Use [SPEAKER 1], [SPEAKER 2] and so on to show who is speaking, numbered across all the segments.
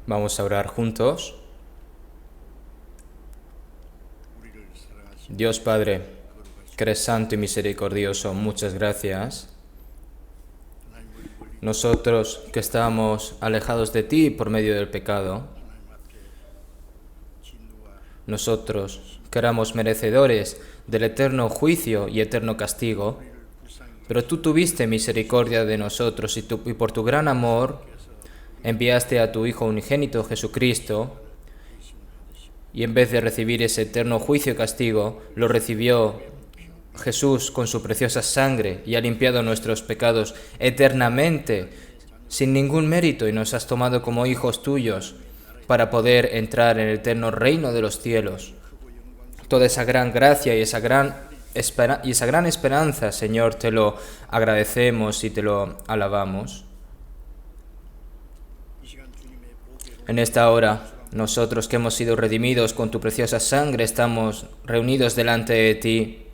[SPEAKER 1] Vamos a orar juntos. Dios Padre, que eres santo y misericordioso, muchas gracias. Nosotros que estamos alejados de ti por medio del pecado, nosotros que éramos merecedores del eterno juicio y eterno castigo, pero tú tuviste misericordia de nosotros y por tu gran amor enviaste a tu Hijo unigénito Jesucristo, y en vez de recibir ese eterno juicio y castigo, lo recibió Jesús con su preciosa sangre y ha limpiado nuestros pecados eternamente, sin ningún mérito, y nos has tomado como hijos tuyos para poder entrar en el eterno reino de los cielos. Toda esa gran gracia y esa gran esperanza, Señor, te lo agradecemos y te lo alabamos. En esta hora, nosotros que hemos sido redimidos con tu preciosa sangre, estamos reunidos delante de ti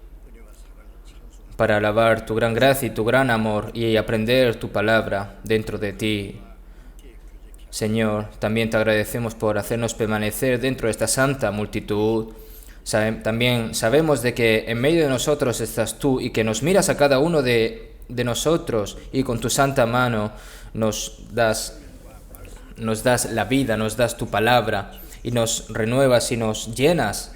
[SPEAKER 1] para alabar tu gran gracia y tu gran amor y aprender tu palabra dentro de ti. Señor, también te agradecemos por hacernos permanecer dentro de esta santa multitud. También sabemos de que en medio de nosotros estás tú y que nos miras a cada uno de nosotros y con tu santa mano nos das la vida, nos das tu palabra y nos renuevas y nos llenas.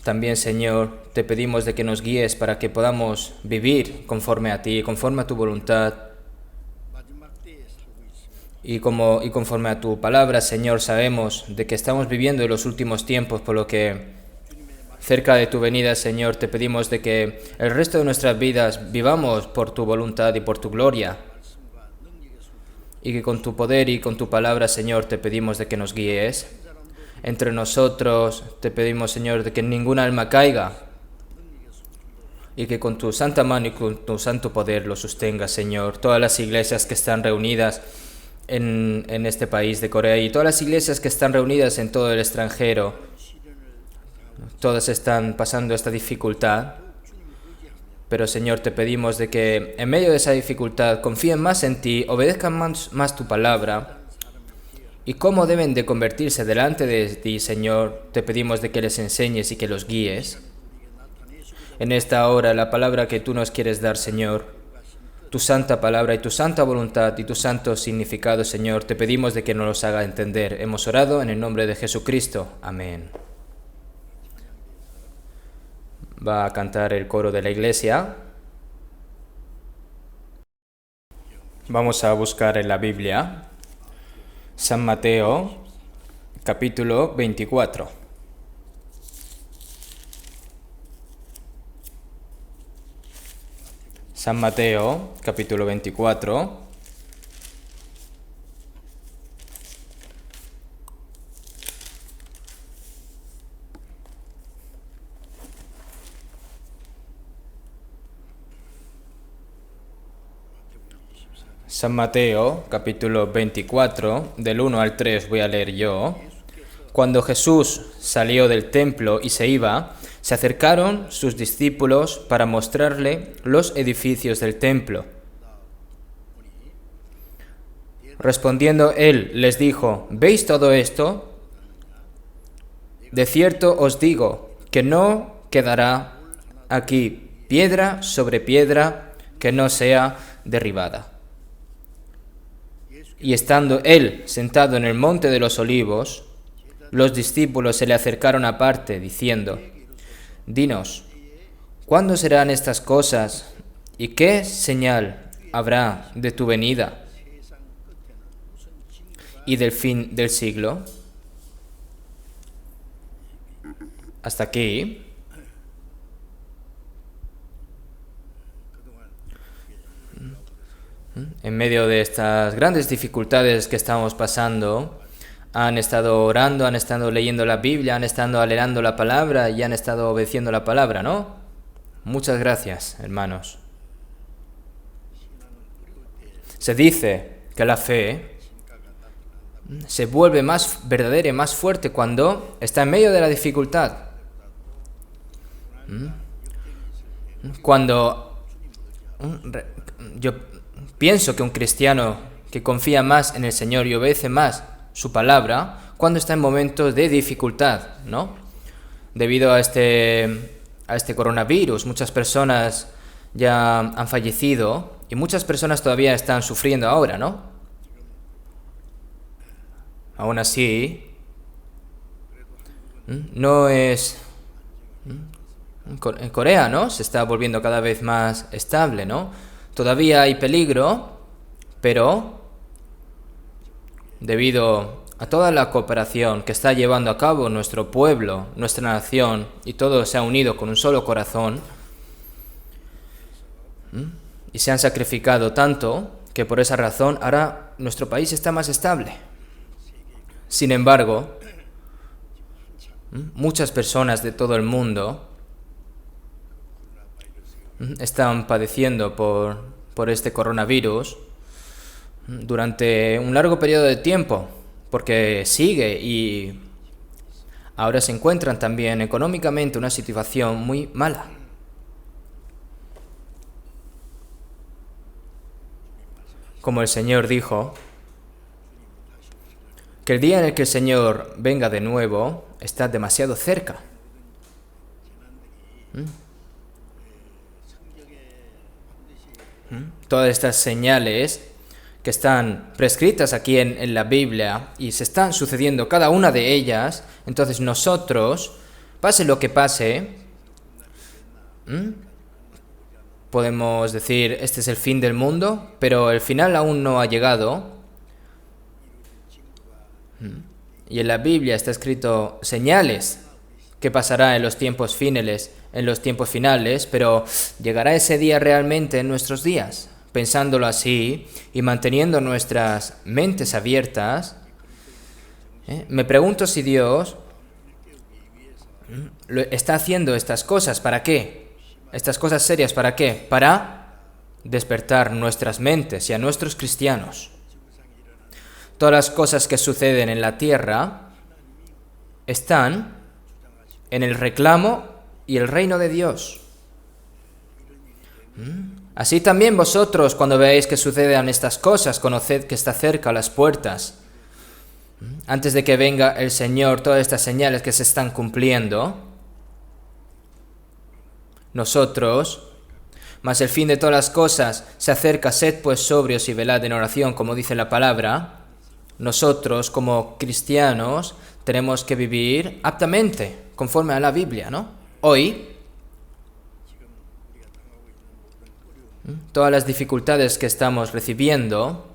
[SPEAKER 1] También, Señor, te pedimos de que nos guíes para que podamos vivir conforme a ti, conforme a tu voluntad y conforme a tu palabra. Señor, sabemos de que estamos viviendo en los últimos tiempos, por lo que cerca de tu venida, Señor, te pedimos de que el resto de nuestras vidas vivamos por tu voluntad y por tu gloria. Y que con tu poder y con tu palabra, Señor, te pedimos de que nos guíes. Entre nosotros te pedimos, Señor, de que ningún alma caiga. Y que con tu santa mano y con tu santo poder lo sostengas, Señor. Todas las iglesias que están reunidas en este país de Corea y todas las iglesias que están reunidas en todo el extranjero, todas están pasando esta dificultad. Pero, Señor, te pedimos de que en medio de esa dificultad confíen más en ti, obedezcan más tu palabra. Y cómo deben de convertirse delante de ti, Señor, te pedimos de que les enseñes y que los guíes. En esta hora, la palabra que tú nos quieres dar, Señor, tu santa palabra y tu santa voluntad y tu santo significado, Señor, te pedimos de que nos los haga entender. Hemos orado en el nombre de Jesucristo. Amén. Va a cantar el coro de la iglesia. Vamos a buscar en la Biblia San Mateo, capítulo 24. San Mateo, capítulo 24. San Mateo, capítulo 24, del 1 al 3 voy a leer yo. Cuando Jesús salió del templo y se iba, se acercaron sus discípulos para mostrarle los edificios del templo. Respondiendo él, les dijo: ¿Veis todo esto? De cierto os digo que no quedará aquí piedra sobre piedra que no sea derribada. Y estando él sentado en el monte de los olivos, los discípulos se le acercaron aparte, diciendo: Dinos, ¿cuándo serán estas cosas? ¿Y qué señal habrá de tu venida y del fin del siglo? Hasta aquí. En medio de estas grandes dificultades que estamos pasando, han estado orando, han estado leyendo la Biblia, han estado alegrando la palabra y han estado obedeciendo la palabra, ¿no? Muchas gracias, hermanos. Se dice que la fe se vuelve más verdadera y más fuerte cuando está en medio de la dificultad. Cuando yo pienso que un cristiano que confía más en el Señor y obedece más su palabra cuando está en momentos de dificultad, ¿no? Debido a este coronavirus, muchas personas ya han fallecido y muchas personas todavía están sufriendo ahora, ¿no? Aún así, no es... En Corea, ¿no? Se está volviendo cada vez más estable, ¿no? Todavía hay peligro, pero debido a toda la cooperación que está llevando a cabo nuestro pueblo, nuestra nación, y todo se ha unido con un solo corazón, y se han sacrificado tanto que por esa razón ahora nuestro país está más estable. Sin embargo, muchas personas de todo el mundo están padeciendo por este coronavirus durante un largo periodo de tiempo, porque sigue y ahora se encuentran también económicamente en una situación muy mala. Como el Señor dijo, que el día en el que el Señor venga de nuevo está demasiado cerca. Todas estas señales que están prescritas aquí en la Biblia y se están sucediendo cada una de ellas, entonces nosotros, pase lo que pase, podemos decir, este es el fin del mundo, pero el final aún no ha llegado. Y en la Biblia está escrito señales que pasará en los tiempos finales, pero ¿llegará ese día realmente en nuestros días? Pensándolo así y manteniendo nuestras mentes abiertas, me pregunto si Dios está haciendo estas cosas, ¿para qué? Estas cosas serias, ¿para qué? Para despertar nuestras mentes y a nuestros cristianos. Todas las cosas que suceden en la tierra están en el reclamo y el reino de Dios. Así también vosotros, cuando veáis que sucedan estas cosas, conoced que está cerca a las puertas. Antes de que venga el Señor, todas estas señales que se están cumpliendo, nosotros, mas el fin de todas las cosas se acerca, sed pues sobrios y velad en oración, como dice la palabra. Nosotros, como cristianos, tenemos que vivir aptamente, conforme a la Biblia, ¿no? Hoy, todas las dificultades que estamos recibiendo,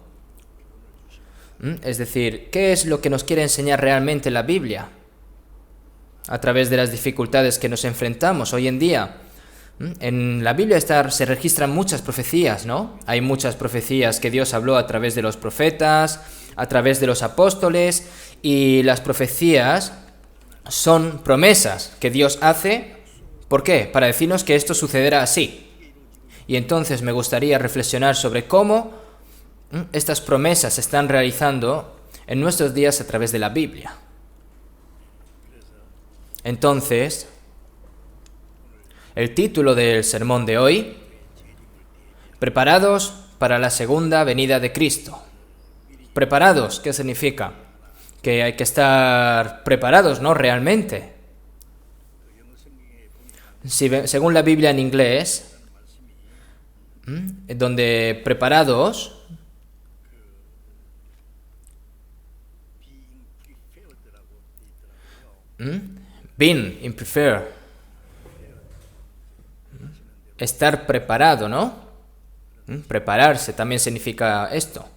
[SPEAKER 1] es decir, ¿qué es lo que nos quiere enseñar realmente la Biblia? A través de las dificultades que nos enfrentamos hoy en día. En la Biblia se registran muchas profecías, ¿no? Hay muchas profecías que Dios habló a través de los profetas, a través de los apóstoles, y las profecías son promesas que Dios hace. ¿Por qué? Para decirnos que esto sucederá así. Y entonces me gustaría reflexionar sobre cómo estas promesas se están realizando en nuestros días a través de la Biblia. Entonces, el título del sermón de hoy: Preparados para la segunda venida de Cristo. ¿Preparados? ¿Qué significa? Que hay que estar preparados, ¿no? Realmente. Según la Biblia en inglés, donde preparados being in prepare, estar preparado, ¿no? Prepararse también significa esto.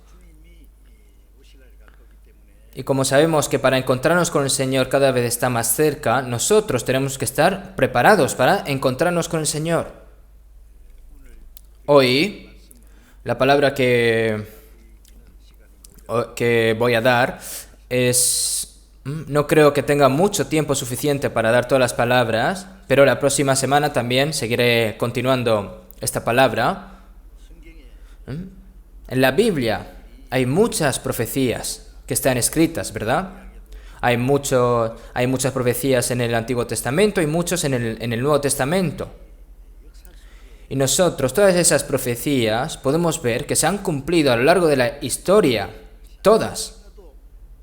[SPEAKER 1] Y como sabemos que para encontrarnos con el Señor cada vez está más cerca, nosotros tenemos que estar preparados para encontrarnos con el Señor. Hoy, la palabra que voy a dar no creo que tenga mucho tiempo suficiente para dar todas las palabras, pero la próxima semana también seguiré continuando esta palabra. En la Biblia hay muchas profecías que están escritas, ¿verdad? Hay muchas profecías en el Antiguo Testamento y muchos en el Nuevo Testamento. Y nosotros, todas esas profecías, podemos ver que se han cumplido a lo largo de la historia, todas,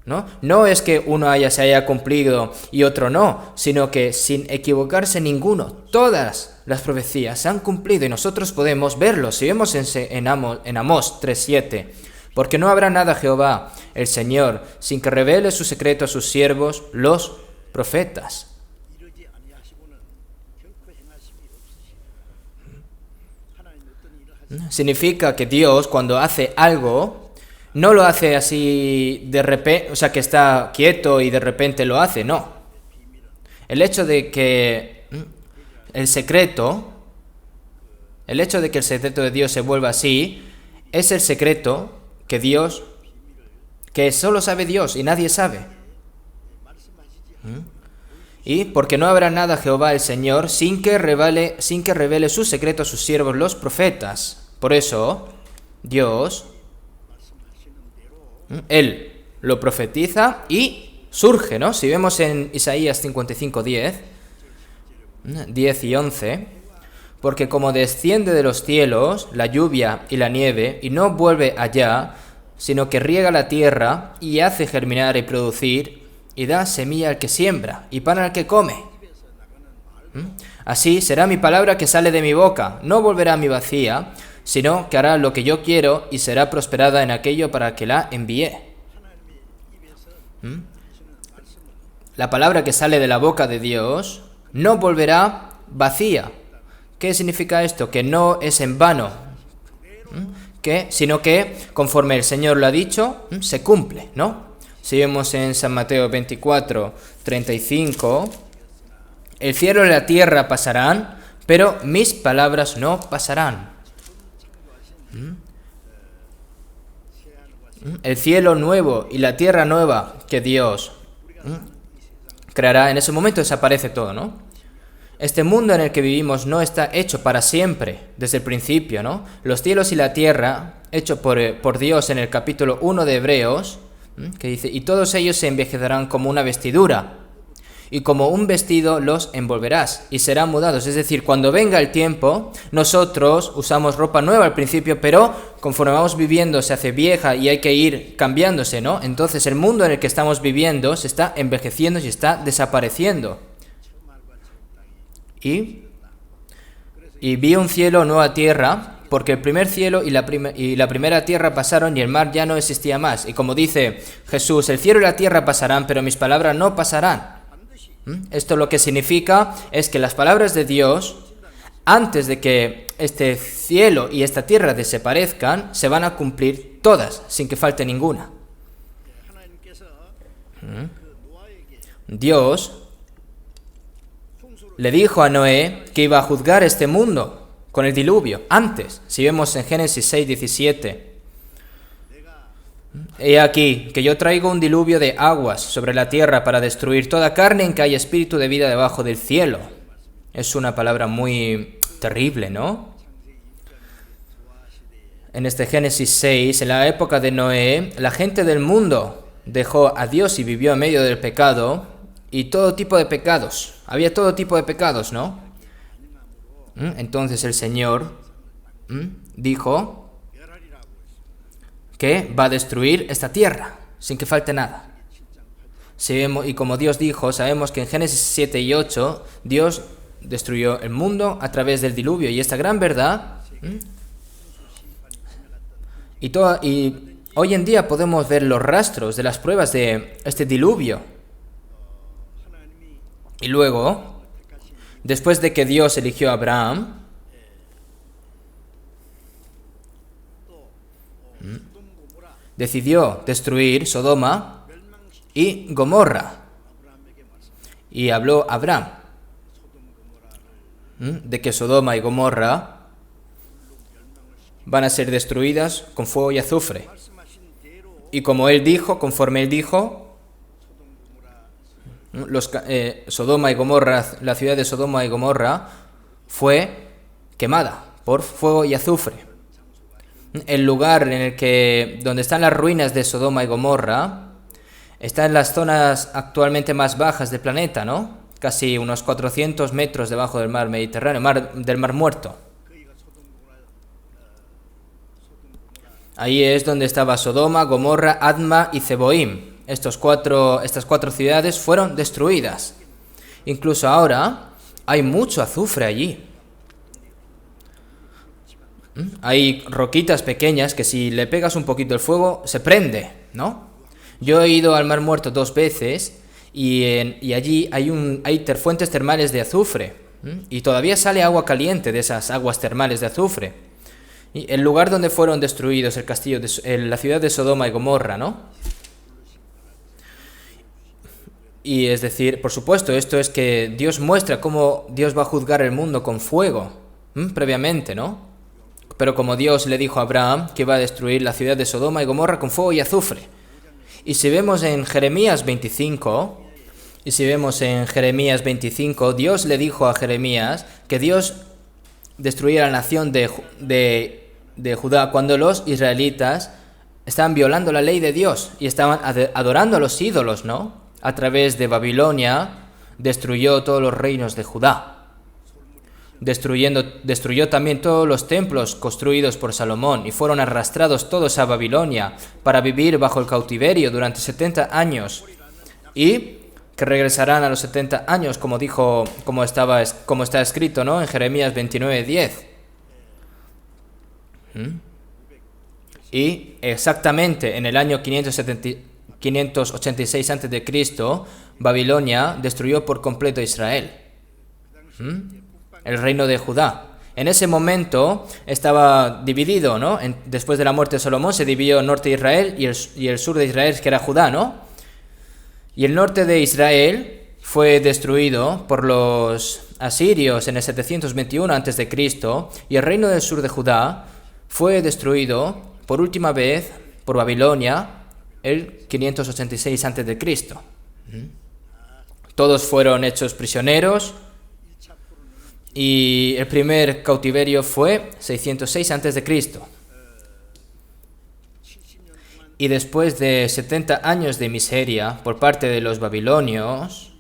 [SPEAKER 1] ¿no? No es que uno se haya cumplido y otro no, sino que sin equivocarse ninguno, todas las profecías se han cumplido y nosotros podemos verlo. Si vemos en Amós 3:7, porque no habrá nada Jehová, el Señor, sin que revele su secreto a sus siervos, los profetas. Significa que Dios, cuando hace algo, no lo hace así de repente, o sea, que está quieto y de repente lo hace, no. El hecho de que el secreto de Dios se vuelva así, es el secreto que solo sabe Dios y nadie sabe. Y porque no habrá nada Jehová el Señor sin que revele su secreto a sus siervos los profetas. Por eso, Dios, Él lo profetiza y surge, ¿no? Si vemos en Isaías 55:10, 10 y 11, porque como desciende de los cielos la lluvia y la nieve, y no vuelve allá, sino que riega la tierra y hace germinar y producir, y da semilla al que siembra y pan al que come. Así será mi palabra que sale de mi boca, no volverá a mi vacía, sino que hará lo que yo quiero y será prosperada en aquello para que la envié. La palabra que sale de la boca de Dios no volverá vacía. ¿Qué significa esto? Que no es en vano, sino que conforme el Señor lo ha dicho, se cumple, ¿no? Si vemos en San Mateo 24:35, el cielo y la tierra pasarán, pero mis palabras no pasarán. El cielo nuevo y la tierra nueva que Dios creará, en ese momento desaparece todo, ¿no? Este mundo en el que vivimos no está hecho para siempre, desde el principio, ¿no? Los cielos y la tierra, hecho por Dios en el capítulo 1 de Hebreos, que dice, y todos ellos se envejecerán como una vestidura, y como un vestido los envolverás, y serán mudados. Es decir, cuando venga el tiempo, nosotros usamos ropa nueva al principio, pero conforme vamos viviendo se hace vieja y hay que ir cambiándose, ¿no? Entonces el mundo en el que estamos viviendo se está envejeciendo y está desapareciendo. Y vi un cielo, nueva tierra, porque el primer cielo y la primera tierra pasaron y el mar ya no existía más. Y como dice Jesús, el cielo y la tierra pasarán, pero mis palabras no pasarán. Esto lo que significa es que las palabras de Dios, antes de que este cielo y esta tierra desaparezcan, se van a cumplir todas, sin que falte ninguna. Dios le dijo a Noé que iba a juzgar este mundo con el diluvio, antes. Si vemos en Génesis 6:17, he aquí que yo traigo un diluvio de aguas sobre la tierra para destruir toda carne en que haya espíritu de vida debajo del cielo. Es una palabra muy terrible, ¿no? En este Génesis 6, en la época de Noé, la gente del mundo dejó a Dios y vivió en medio del pecado y todo tipo de pecados. Había todo tipo de pecados, ¿no? Entonces el Señor dijo que va a destruir esta tierra sin que falte nada. Y como Dios dijo, sabemos que en Génesis 7 y 8 Dios destruyó el mundo a través del diluvio, y esta gran verdad y hoy en día podemos ver los rastros de las pruebas de este diluvio. Y luego, después de que Dios eligió a Abraham, decidió destruir Sodoma y Gomorra. Y habló Abraham de que Sodoma y Gomorra van a ser destruidas con fuego y azufre. Y como él dijo, conforme él dijo, Sodoma y Gomorra, la ciudad de Sodoma y Gomorra fue quemada por fuego y azufre. El lugar donde están las ruinas de Sodoma y Gomorra está en las zonas actualmente más bajas del planeta, ¿no? Casi unos 400 metros debajo del mar Mediterráneo, del Mar Muerto. Ahí es donde estaba Sodoma, Gomorra, Adma y Zeboim. Estas cuatro ciudades fueron destruidas. Incluso ahora hay mucho azufre allí. Hay roquitas pequeñas que si le pegas un poquito el fuego se prende, ¿no? Yo he ido al Mar Muerto 2 veces y allí hay fuentes termales de azufre. Y todavía sale agua caliente de esas aguas termales de azufre. Y el lugar donde fueron destruidos el castillo, la ciudad de Sodoma y Gomorra, ¿no? Y es decir, por supuesto, esto es que Dios muestra cómo Dios va a juzgar el mundo con fuego, previamente, ¿no? Pero como Dios le dijo a Abraham que iba a destruir la ciudad de Sodoma y Gomorra con fuego y azufre. Y si vemos en Jeremías 25, Dios le dijo a Jeremías que Dios destruía la nación de Judá cuando los israelitas estaban violando la ley de Dios y estaban adorando a los ídolos, ¿no? A través de Babilonia destruyó todos los reinos de Judá. Destruyó también todos los templos construidos por Salomón y fueron arrastrados todos a Babilonia para vivir bajo el cautiverio durante 70 años y que regresarán a los 70 años como está escrito, ¿no? En Jeremías 29:10. Y exactamente en el año 586 a.C., Babilonia destruyó por completo a Israel. El reino de Judá. En ese momento estaba dividido, ¿no? Después de la muerte de Salomón se dividió el norte de Israel y el sur de Israel, que era Judá, ¿no? Y el norte de Israel fue destruido por los asirios en el 721 a.C. y el reino del sur de Judá fue destruido por última vez por Babilonia el 586 a.C. Todos fueron hechos prisioneros. Y el primer cautiverio fue 606 a.C. Y después de 70 años de miseria por parte de los babilonios,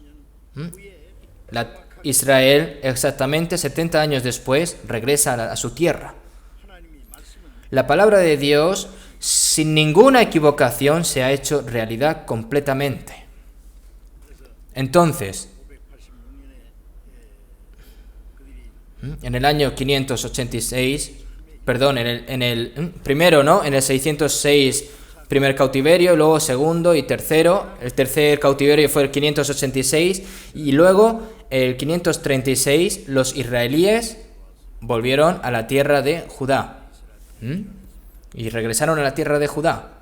[SPEAKER 1] Israel exactamente 70 años después regresa a su tierra. La palabra de Dios, sin ninguna equivocación, se ha hecho realidad completamente. Entonces, en el año 586, primero, ¿no? En el 606, primer cautiverio, luego segundo y tercero. El tercer cautiverio fue el 586 y luego el 536 los israelíes volvieron a la tierra de Judá. Y regresaron a la tierra de Judá.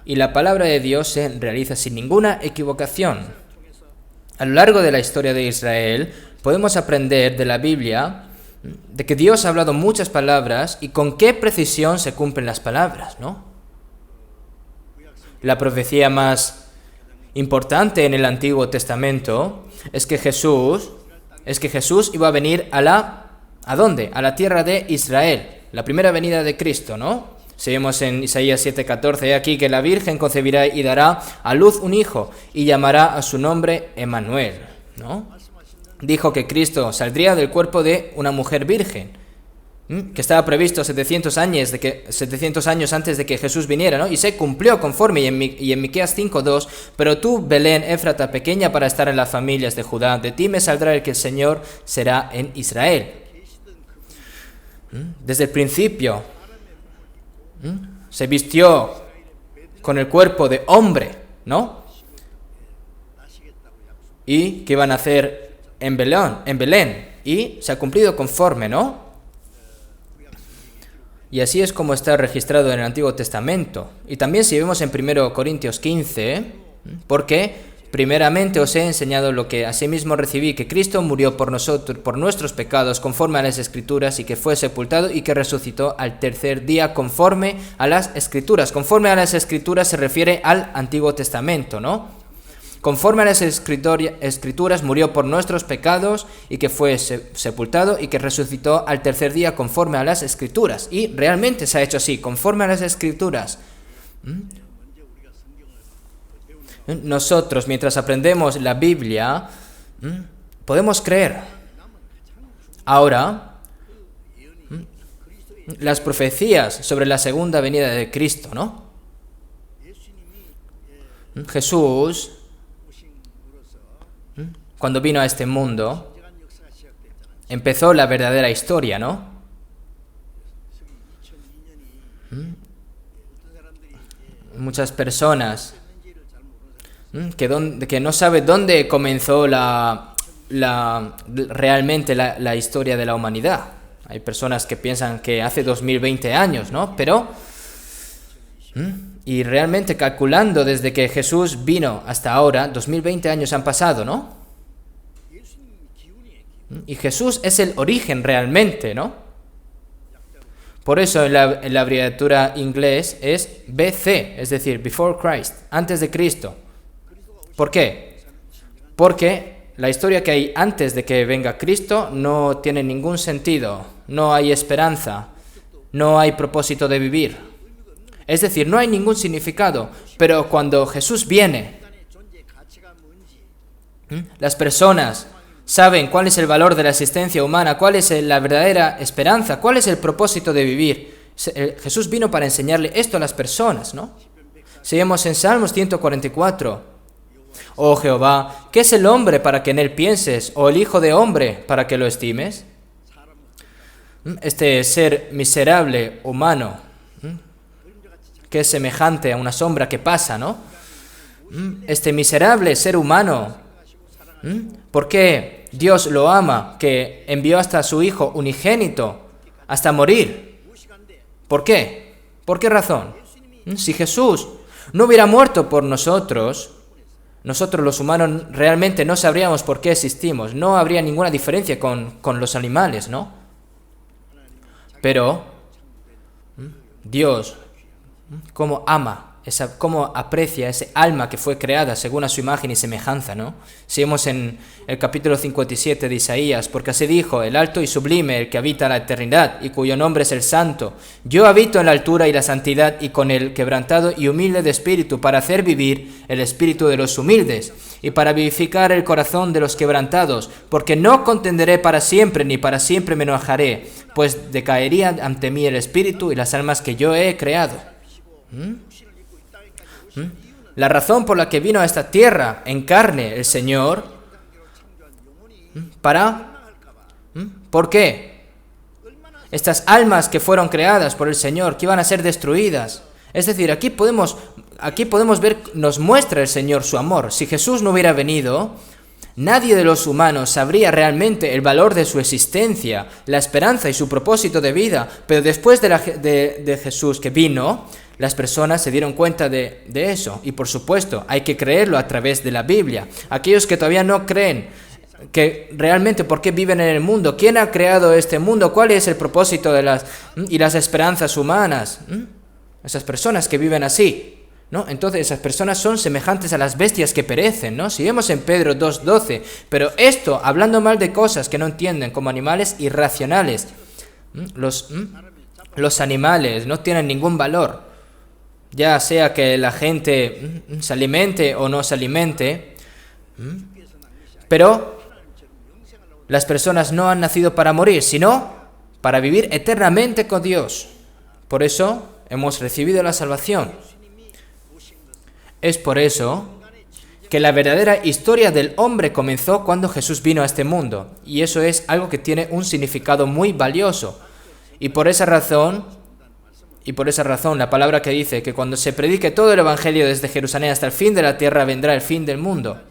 [SPEAKER 1] Y la palabra de Dios se realiza sin ninguna equivocación. A lo largo de la historia de Israel, podemos aprender de la Biblia de que Dios ha hablado muchas palabras y con qué precisión se cumplen las palabras, ¿no? La profecía más importante en el Antiguo Testamento es que Jesús iba a venir ¿a dónde? A la tierra de Israel, la primera venida de Cristo, ¿no? Si vemos en Isaías 7:14, aquí que la Virgen concebirá y dará a luz un hijo y llamará a su nombre Emmanuel, ¿no? Dijo que Cristo saldría del cuerpo de una mujer virgen, que estaba previsto 700 años antes de que Jesús viniera, ¿no? Y se cumplió conforme, y en Miqueas 5:2, pero tú, Belén, Éfrata, pequeña para estar en las familias de Judá, de ti me saldrá el que el Señor será en Israel. Desde el principio, se vistió con el cuerpo de hombre, ¿no? Y que iban a hacer en Belén, y se ha cumplido conforme, ¿no? Y así es como está registrado en el Antiguo Testamento. Y también si vemos en 1 Corintios 15, porque primeramente os he enseñado lo que asimismo recibí, que Cristo murió por nosotros, por nuestros pecados, conforme a las Escrituras, y que fue sepultado y que resucitó al tercer día, conforme a las Escrituras. Conforme a las Escrituras se refiere al Antiguo Testamento, ¿no? Conforme a las Escrituras murió por nuestros pecados y que fue sepultado y que resucitó al tercer día conforme a las Escrituras. Y realmente se ha hecho así, conforme a las Escrituras. Nosotros, mientras aprendemos la Biblia, podemos creer. Ahora, las profecías sobre la segunda venida de Cristo, ¿no? Jesús, cuando vino a este mundo, empezó la verdadera historia, ¿no? Muchas personas que no saben dónde comenzó realmente la historia de la humanidad. Hay personas que piensan que hace 2020 años, ¿no? Pero, y realmente calculando desde que Jesús vino hasta ahora, 2020 años han pasado, ¿no? Y Jesús es el origen realmente, ¿no? Por eso en la abreviatura inglés es BC, es decir, Before Christ, antes de Cristo. ¿Por qué? Porque la historia que hay antes de que venga Cristo no tiene ningún sentido, no hay esperanza, no hay propósito de vivir. Es decir, no hay ningún significado, pero cuando Jesús viene, las personas saben cuál es el valor de la existencia humana, cuál es la verdadera esperanza, cuál es el propósito de vivir. Jesús vino para enseñarle esto a las personas, ¿no? Seguimos en Salmos 144. Oh Jehová, ¿qué es el hombre para que en él pienses? ¿O el hijo de hombre para que lo estimes? Este ser miserable, humano, que es semejante a una sombra que pasa, ¿no? Este miserable ser humano, ¿por qué Dios lo ama, que envió hasta a su Hijo unigénito, hasta morir? ¿Por qué? ¿Por qué razón? Si Jesús no hubiera muerto por nosotros, nosotros los humanos realmente no sabríamos por qué existimos, no habría ninguna diferencia con los animales, ¿no? Pero Dios, cómo ama, cómo aprecia ese alma que fue creada según a su imagen y semejanza, ¿no? Seguimos en el capítulo 57 de Isaías, porque así dijo, el alto y sublime, el que habita la eternidad, y cuyo nombre es el Santo. Yo habito en la altura y la santidad, y con el quebrantado y humilde de espíritu, para hacer vivir el espíritu de los humildes, y para vivificar el corazón de los quebrantados, porque no contenderé para siempre, ni para siempre me enojaré, pues decaería ante mí el espíritu y las almas que yo he creado. La razón por la que vino a esta tierra en carne el Señor, ¿por qué? Estas almas que fueron creadas por el Señor, que iban a ser destruidas. Es decir, aquí podemos ver, nos muestra el Señor su amor. Si Jesús no hubiera venido, nadie de los humanos sabría realmente el valor de su existencia, la esperanza y su propósito de vida. Pero después de Jesús que vino, las personas se dieron cuenta de eso. Y por supuesto, hay que creerlo a través de la Biblia. Aquellos que todavía no creen que realmente por qué viven en el mundo, quién ha creado este mundo, cuál es el propósito de las esperanzas humanas. Esas personas que viven así, ¿no? Entonces esas personas son semejantes a las bestias que perecen, ¿no? Si vemos en Pedro 2:12, pero esto, hablando mal de cosas que no entienden, como animales irracionales. Los animales no tienen ningún valor, ya sea que la gente se alimente o no se alimente, pero las personas no han nacido para morir, sino para vivir eternamente con Dios. Por eso hemos recibido la salvación. Es por eso que la verdadera historia del hombre comenzó cuando Jesús vino a este mundo, y eso es algo que tiene un significado muy valioso. Y por esa razón, la palabra que dice que cuando se predique todo el Evangelio desde Jerusalén hasta el fin de la tierra, vendrá el fin del mundo.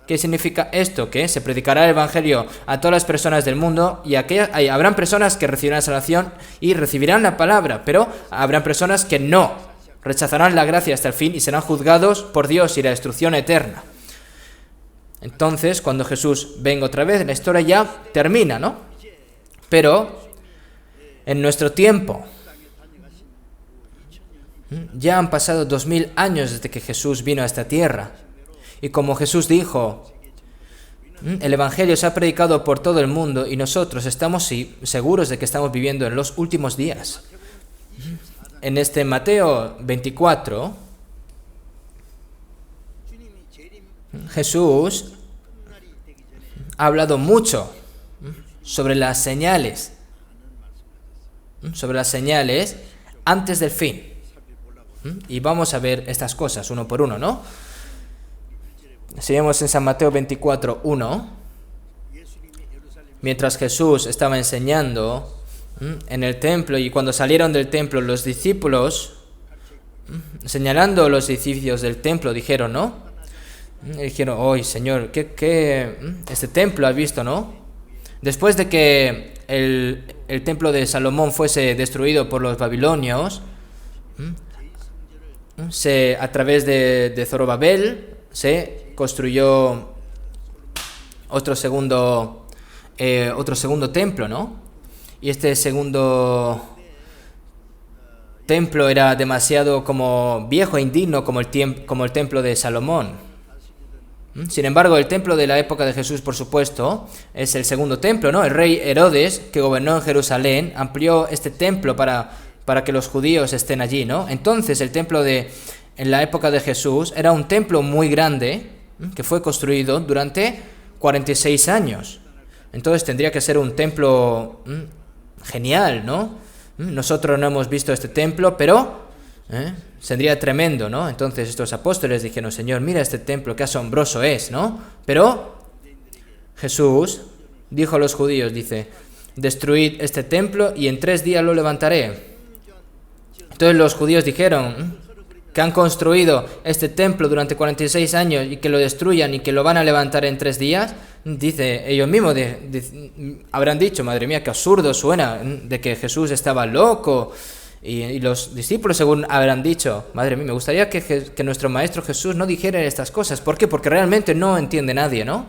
[SPEAKER 1] ¿Qué significa esto? Que se predicará el Evangelio a todas las personas del mundo, y habrán personas que recibirán salvación y recibirán la palabra, pero habrán personas que no, rechazarán la gracia hasta el fin y serán juzgados por Dios y la destrucción eterna. Entonces, cuando Jesús venga otra vez, la historia ya termina, ¿no? Pero en nuestro tiempo, ya han pasado 2000 años desde que Jesús vino a esta tierra. Y como Jesús dijo, el Evangelio se ha predicado por todo el mundo y nosotros estamos seguros de que estamos viviendo en los últimos días. En este Mateo 24, Jesús ha hablado mucho sobre las señales sobre las señales antes del fin. Y vamos a ver estas cosas uno por uno, ¿no? Seguimos en San Mateo 24:1. Mientras Jesús estaba enseñando en el templo, y cuando salieron del templo los discípulos, señalando los edificios del templo, dijeron, ¿no? Dijeron, ¡oye, Señor, ¿qué este templo has visto, no? Después de que el templo de Salomón fuese destruido por los babilonios, a través de Zorobabel se construyó otro segundo templo, ¿no? Y este segundo templo era demasiado como viejo e indigno como el templo de Salomón. Sin embargo, el templo de la época de Jesús, por supuesto, es el segundo templo, ¿no? El rey Herodes, que gobernó en Jerusalén, amplió este templo para que los judíos estén allí, ¿no? Entonces, el templo en la época de Jesús era un templo muy grande que fue construido durante 46 años. Entonces, tendría que ser un templo genial, ¿no? Nosotros no hemos visto este templo, pero sería tremendo, ¿no? Entonces estos apóstoles dijeron, Señor, mira este templo, qué asombroso es, ¿no? Pero Jesús dijo a los judíos, dice, destruid este templo y en 3 días lo levantaré. Entonces los judíos dijeron que han construido este templo durante 46 años y que lo destruyan y que lo van a levantar en 3 días. Dice, ellos mismos habrán dicho, madre mía, qué absurdo suena, de que Jesús estaba loco. Y los discípulos según habrán dicho, madre mía, me gustaría que nuestro Maestro Jesús no dijera estas cosas. ¿Por qué? Porque realmente no entiende nadie, ¿no?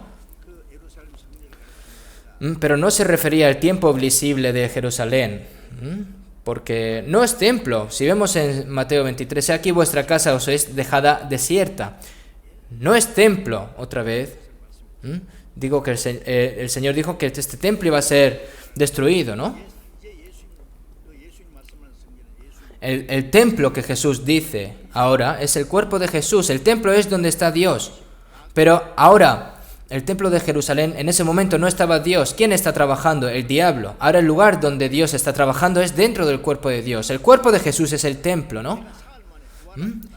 [SPEAKER 1] Pero no se refería al tiempo visible de Jerusalén, porque no es templo. Si vemos en Mateo 23, aquí vuestra casa os es dejada desierta. No es templo, otra vez. Digo que el Señor dijo que este templo iba a ser destruido, ¿no? El templo que Jesús dice ahora es el cuerpo de Jesús. El templo es donde está Dios. Pero ahora, el templo de Jerusalén, en ese momento no estaba Dios. ¿Quién está trabajando? El diablo. Ahora el lugar donde Dios está trabajando es dentro del cuerpo de Dios. El cuerpo de Jesús es el templo, ¿no?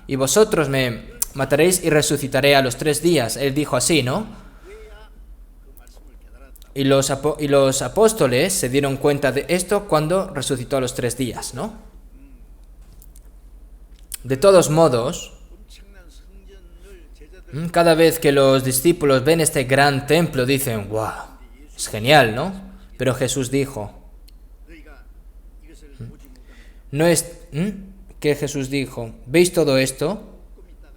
[SPEAKER 1] Y vosotros me mataréis y resucitaré a los 3 días. Él dijo así, ¿no? Y los apóstoles se dieron cuenta de esto cuando resucitó a los 3 días, ¿no? De todos modos, cada vez que los discípulos ven este gran templo, dicen, ¡wow! Es genial, ¿no? Pero Jesús dijo, no es... ¿Qué Jesús dijo? ¿Veis todo esto?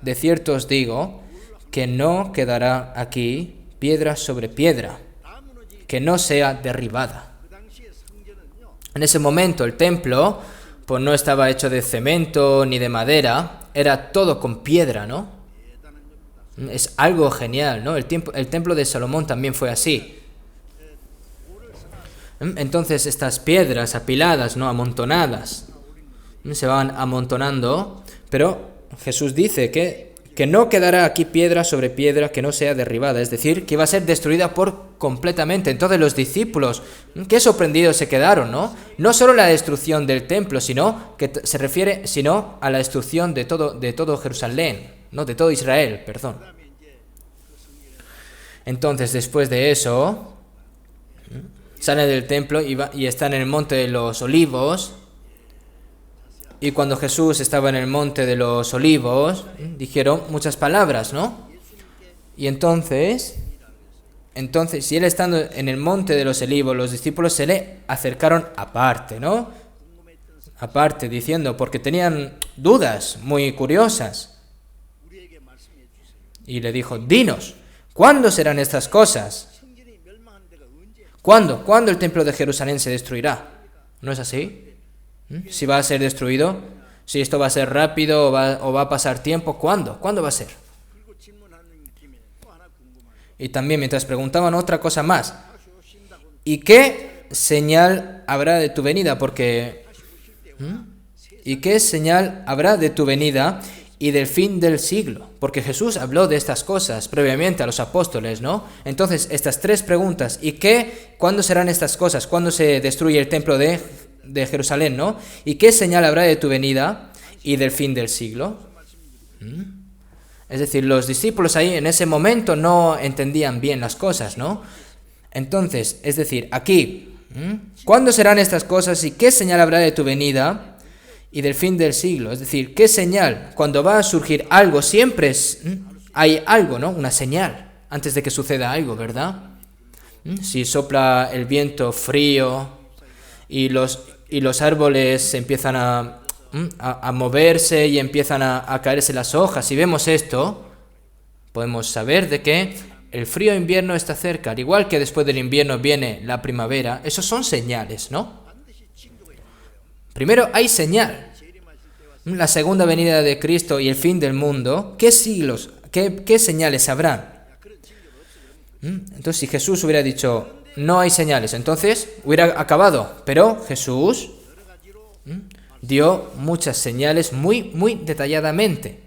[SPEAKER 1] De cierto os digo que no quedará aquí piedra sobre piedra, que no sea derribada. En ese momento el templo pues no estaba hecho de cemento ni de madera, era todo con piedra, ¿no? Es algo genial, ¿no? El templo de Salomón también fue así. Entonces estas piedras apiladas, ¿no? Amontonadas, se van amontonando, pero Jesús dice que no quedará aquí piedra sobre piedra que no sea derribada, es decir, que iba a ser destruida completamente. Entonces los discípulos, qué sorprendidos se quedaron, ¿no? No solo la destrucción del templo, sino que se refiere a la destrucción de todo Jerusalén, no, de todo Israel, perdón. Entonces después de eso salen del templo y están en el monte de los Olivos. Y cuando Jesús estaba en el monte de los Olivos, dijeron muchas palabras, ¿no? Y entonces, si él estando en el monte de los Olivos, los discípulos se le acercaron aparte, ¿no? Aparte, diciendo, porque tenían dudas muy curiosas. Y le dijo, dinos, ¿cuándo serán estas cosas? ¿Cuándo? ¿Cuándo el templo de Jerusalén se destruirá? ¿No es así? Si va a ser destruido, si esto va a ser rápido o va a pasar tiempo, ¿cuándo? ¿Cuándo va a ser? Y también mientras preguntaban otra cosa más, ¿y qué señal habrá de tu venida? ¿Y qué señal habrá de tu venida y del fin del siglo? Porque Jesús habló de estas cosas previamente a los apóstoles, ¿no? Entonces, estas 3 preguntas, ¿y qué? ¿Cuándo serán estas cosas? ¿Cuándo se destruye el templo de de Jerusalén, ¿no? ¿Y qué señal habrá de tu venida y del fin del siglo? Es decir, los discípulos ahí en ese momento no entendían bien las cosas, ¿no? Entonces, es decir, aquí, ¿cuándo serán estas cosas y qué señal habrá de tu venida y del fin del siglo? Es decir, ¿qué señal? Cuando va a surgir algo, siempre hay algo, ¿no? Una señal antes de que suceda algo, ¿verdad? Si sopla el viento frío y los árboles empiezan a moverse y empiezan a caerse las hojas, si vemos esto, podemos saber de que el frío invierno está cerca, al igual que después del invierno viene la primavera. Esos son señales, ¿no? Primero hay señal. La segunda venida de Cristo y el fin del mundo, ¿qué siglos, qué señales habrán? Entonces, si Jesús hubiera dicho, no hay señales, entonces hubiera acabado. Pero Jesús dio muchas señales muy detalladamente.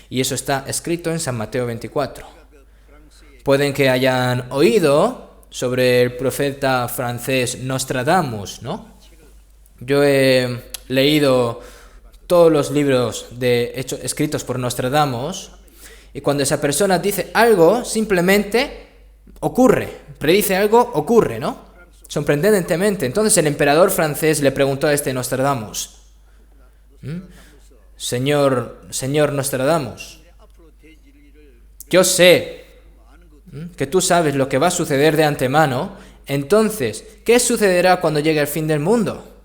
[SPEAKER 1] Y eso está escrito en San Mateo 24. Pueden que hayan oído sobre el profeta francés Nostradamus, ¿no? Yo he leído todos los libros escritos por Nostradamus, y cuando esa persona dice algo, simplemente ocurre, predice algo, ocurre, ¿no? Sorprendentemente. Entonces el emperador francés le preguntó a este Nostradamus, Señor Nostradamus, yo sé que tú sabes lo que va a suceder de antemano, entonces, ¿qué sucederá cuando llegue el fin del mundo?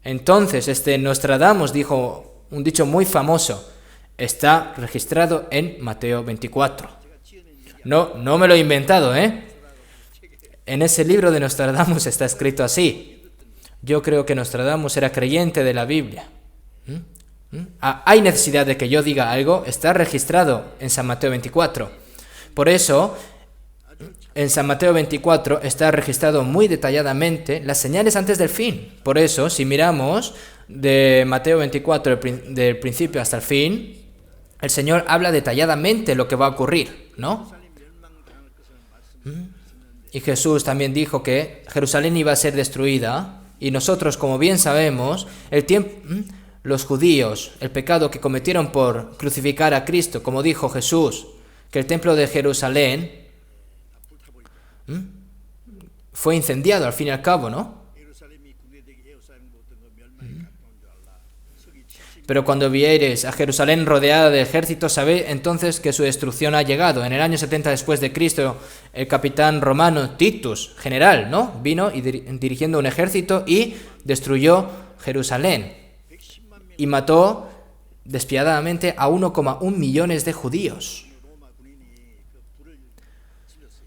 [SPEAKER 1] Entonces este Nostradamus dijo un dicho muy famoso, está registrado en Mateo 24. No me lo he inventado, ¿eh? En ese libro de Nostradamus está escrito así. Yo creo que Nostradamus era creyente de la Biblia. Hay necesidad de que yo diga algo, está registrado en San Mateo 24. Por eso, en San Mateo 24 está registrado muy detalladamente las señales antes del fin. Por eso, si miramos de Mateo 24, del principio hasta el fin, el Señor habla detalladamente lo que va a ocurrir, ¿no? Y Jesús también dijo que Jerusalén iba a ser destruida, y nosotros, como bien sabemos, los judíos, el pecado que cometieron por crucificar a Cristo, como dijo Jesús, que el templo de Jerusalén fue incendiado al fin y al cabo, ¿no? Pero cuando viereis a Jerusalén rodeada de ejércitos, sabed entonces que su destrucción ha llegado. En el año 70 después de Cristo, el capitán romano Titus, general, ¿no? Vino y dirigiendo un ejército y destruyó Jerusalén. Y mató despiadadamente a 1,1 millones de judíos.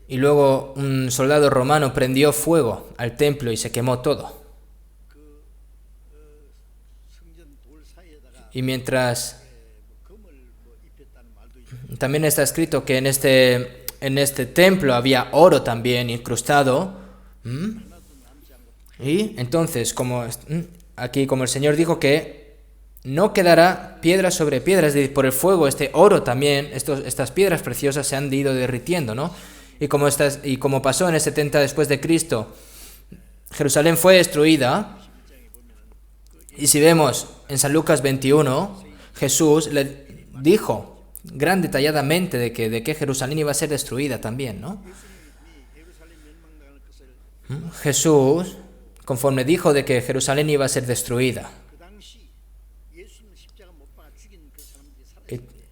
[SPEAKER 1] Y luego un soldado romano prendió fuego al templo y se quemó todo. Y mientras también está escrito que en este templo había oro también incrustado. Y entonces, como el Señor dijo que no quedará piedra sobre piedra, es decir, por el fuego, este oro también, estas piedras preciosas se han ido derritiendo, ¿no? Y como pasó en el 70 después de Cristo, Jerusalén fue destruida. Y si vemos en San Lucas 21, Jesús le dijo gran detalladamente de que Jerusalén iba a ser destruida también, ¿no? Jesús, conforme dijo de que Jerusalén iba a ser destruida.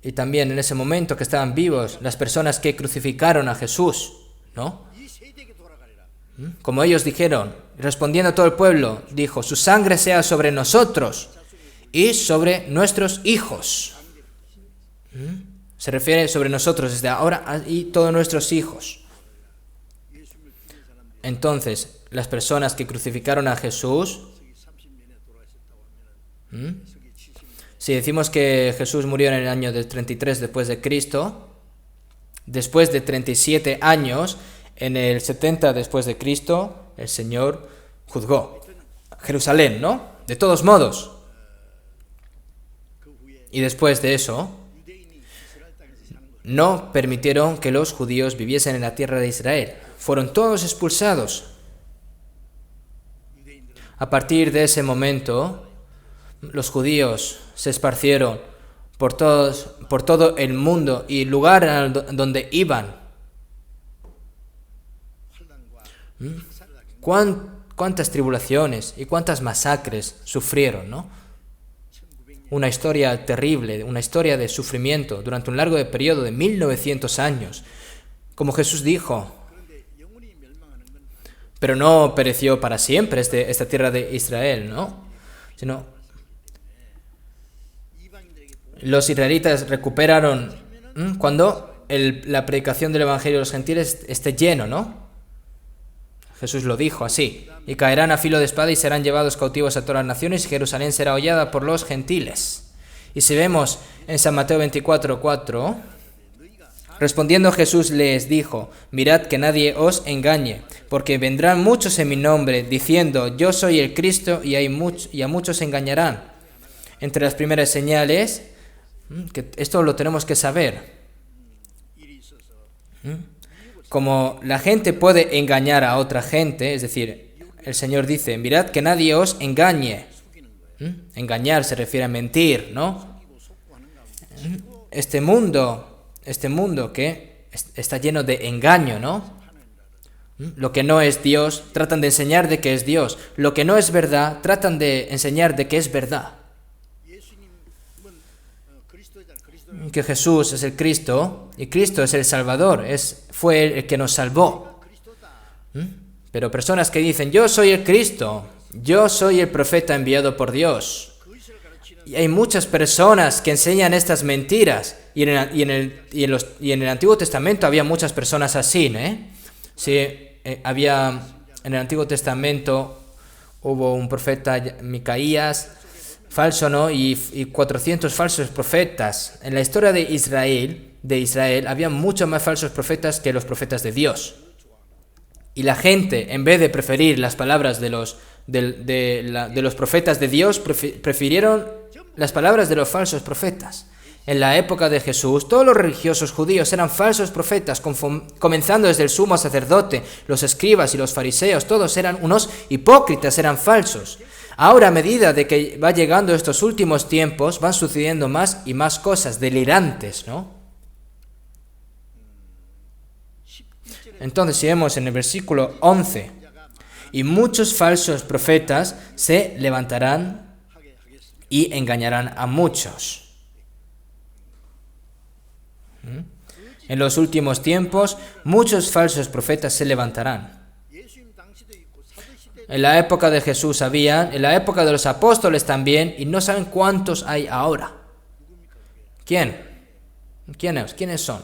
[SPEAKER 1] Y también en ese momento que estaban vivos las personas que crucificaron a Jesús, ¿no? Como ellos dijeron, respondiendo a todo el pueblo, dijo, su sangre sea sobre nosotros y sobre nuestros hijos. Se refiere sobre nosotros desde ahora y todos nuestros hijos. Entonces, las personas que crucificaron a Jesús, si decimos que Jesús murió en el año del 33 después de Cristo, después de 37 años, en el 70 después de Cristo, el Señor juzgó Jerusalén, ¿no? De todos modos. Y después de eso, no permitieron que los judíos viviesen en la tierra de Israel. Fueron todos expulsados. A partir de ese momento, los judíos se esparcieron por todo el mundo y lugar donde iban. ¿Cuántas tribulaciones y cuántas masacres sufrieron, ¿no? Una historia terrible, una historia de sufrimiento durante un largo periodo de 1900 años. Como Jesús dijo, pero no pereció para siempre esta tierra de Israel, ¿no? Sino los israelitas recuperaron cuando la predicación del Evangelio de los gentiles esté lleno, ¿no? Jesús lo dijo así: y caerán a filo de espada y serán llevados cautivos a todas las naciones, y Jerusalén será hollada por los gentiles. Y si vemos en San Mateo 24:4, respondiendo Jesús les dijo: mirad que nadie os engañe, porque vendrán muchos en mi nombre, diciendo: yo soy el Cristo, y a muchos engañarán. Entre las primeras señales, que esto lo tenemos que saber, como la gente puede engañar a otra gente, es decir, el Señor dice: mirad que nadie os engañe. Engañar se refiere a mentir, ¿no? Este mundo que está lleno de engaño, ¿no? Lo que no es Dios, tratan de enseñar de que es Dios. Lo que no es verdad, tratan de enseñar de que es verdad. Que Jesús es el Cristo y Cristo es el Salvador, fue el que nos salvó. Pero personas que dicen: yo soy el Cristo, yo soy el profeta enviado por Dios. Y hay muchas personas que enseñan estas mentiras. Y en el Antiguo Testamento había muchas personas así, ¿eh? Sí, en el Antiguo Testamento hubo un profeta, Micaías, falso, ¿no? Y 400 falsos profetas. En la historia de Israel había muchos más falsos profetas que los profetas de Dios. Y la gente, en vez de preferir las palabras de los profetas de Dios, prefirieron las palabras de los falsos profetas. En la época de Jesús, todos los religiosos judíos eran falsos profetas, comenzando desde el sumo sacerdote, los escribas y los fariseos. Todos eran unos hipócritas, eran falsos. Ahora, a medida de que va llegando estos últimos tiempos, van sucediendo más y más cosas delirantes, ¿no? Entonces, si vemos en el versículo 11, y muchos falsos profetas se levantarán y engañarán a muchos. En los últimos tiempos, muchos falsos profetas se levantarán. En la época de Jesús había, en la época de los apóstoles también, y no saben cuántos hay ahora. ¿Quiénes son?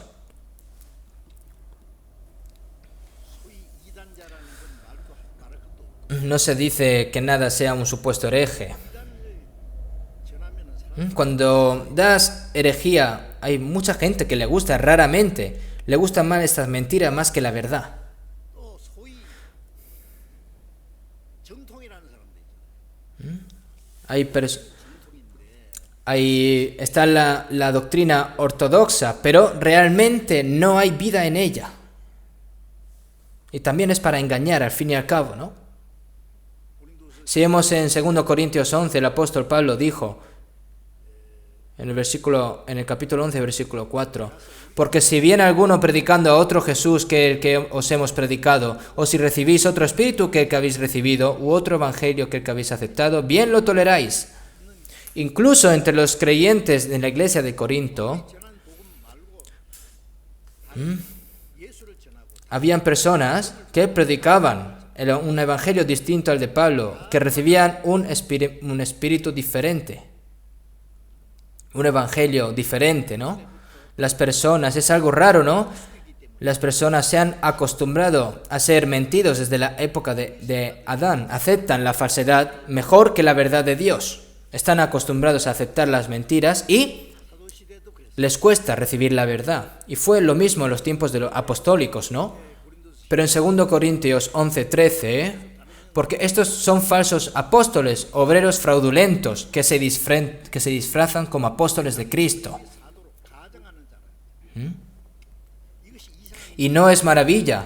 [SPEAKER 1] No se dice que nada sea un supuesto hereje. Cuando das herejía, hay mucha gente que le gusta, raramente, le gustan más estas mentiras más que la verdad. Ahí está la doctrina ortodoxa, pero realmente no hay vida en ella. Y también es para engañar, al fin y al cabo, ¿no? Si vemos en 2 Corintios 11, el apóstol Pablo dijo, en el capítulo 11, versículo 4, porque si viene alguno predicando a otro Jesús que el que os hemos predicado, o si recibís otro espíritu que el que habéis recibido, u otro evangelio que el que habéis aceptado, bien lo toleráis. Incluso entre los creyentes de la iglesia de Corinto, habían personas que predicaban un evangelio distinto al de Pablo, que recibían un espíritu diferente. Un evangelio diferente, ¿no? Las personas, es algo raro, ¿no? Las personas se han acostumbrado a ser mentidos desde la época de Adán. Aceptan la falsedad mejor que la verdad de Dios. Están acostumbrados a aceptar las mentiras y les cuesta recibir la verdad. Y fue lo mismo en los tiempos de los apostólicos, ¿no? Pero en 2 Corintios 11:13... porque estos son falsos apóstoles, obreros fraudulentos, que se disfrazan como apóstoles de Cristo. Y no es maravilla,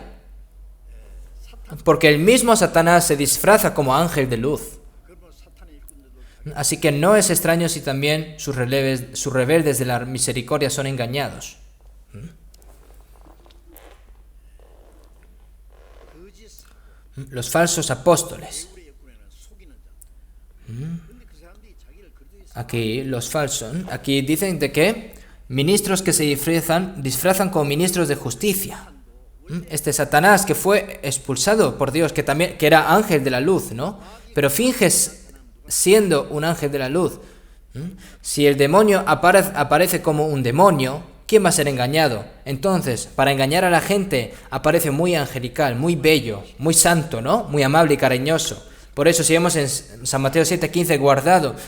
[SPEAKER 1] porque el mismo Satanás se disfraza como ángel de luz. Así que no es extraño si también sus rebeldes de la misericordia son engañados. Los falsos apóstoles. Aquí los falsos. Aquí dicen de que ministros que se disfrazan como ministros de justicia. Este Satanás que fue expulsado por Dios, que era ángel de la luz, ¿no? Pero finges siendo un ángel de la luz. Si el demonio aparece como un demonio, ¿quién va a ser engañado? Entonces, para engañar a la gente, aparece muy angelical, muy bello, muy santo, ¿no? Muy amable y cariñoso. Por eso, si vemos en San Mateo 7:15,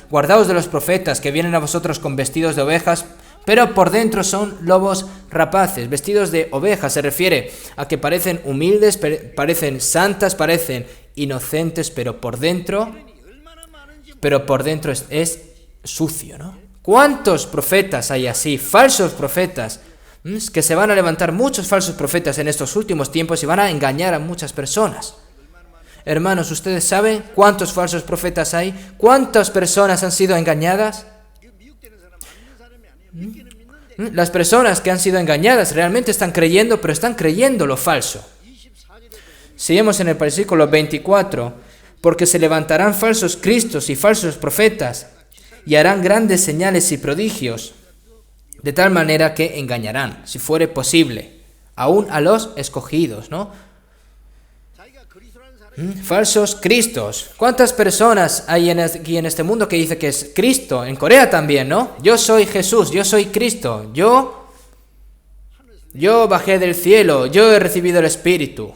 [SPEAKER 1] guardaos de los profetas que vienen a vosotros con vestidos de ovejas, pero por dentro son lobos rapaces. Vestidos de ovejas se refiere a que parecen humildes, parecen santas, parecen inocentes, pero por dentro es sucio, ¿no? ¿Cuántos profetas hay así? Falsos profetas. Que se van a levantar muchos falsos profetas en estos últimos tiempos y van a engañar a muchas personas. Hermanos, ¿ustedes saben cuántos falsos profetas hay? ¿Cuántas personas han sido engañadas? Las personas que han sido engañadas realmente están creyendo, pero están creyendo lo falso. Seguimos en el versículo 24. Porque se levantarán falsos cristos y falsos profetas, y harán grandes señales y prodigios, de tal manera que engañarán, si fuere posible, aún a los escogidos, ¿no? Falsos cristos. ¿Cuántas personas hay aquí en este mundo que dice que es Cristo? En Corea también, ¿no? Yo soy Jesús, yo soy Cristo, yo bajé del cielo, yo he recibido el Espíritu.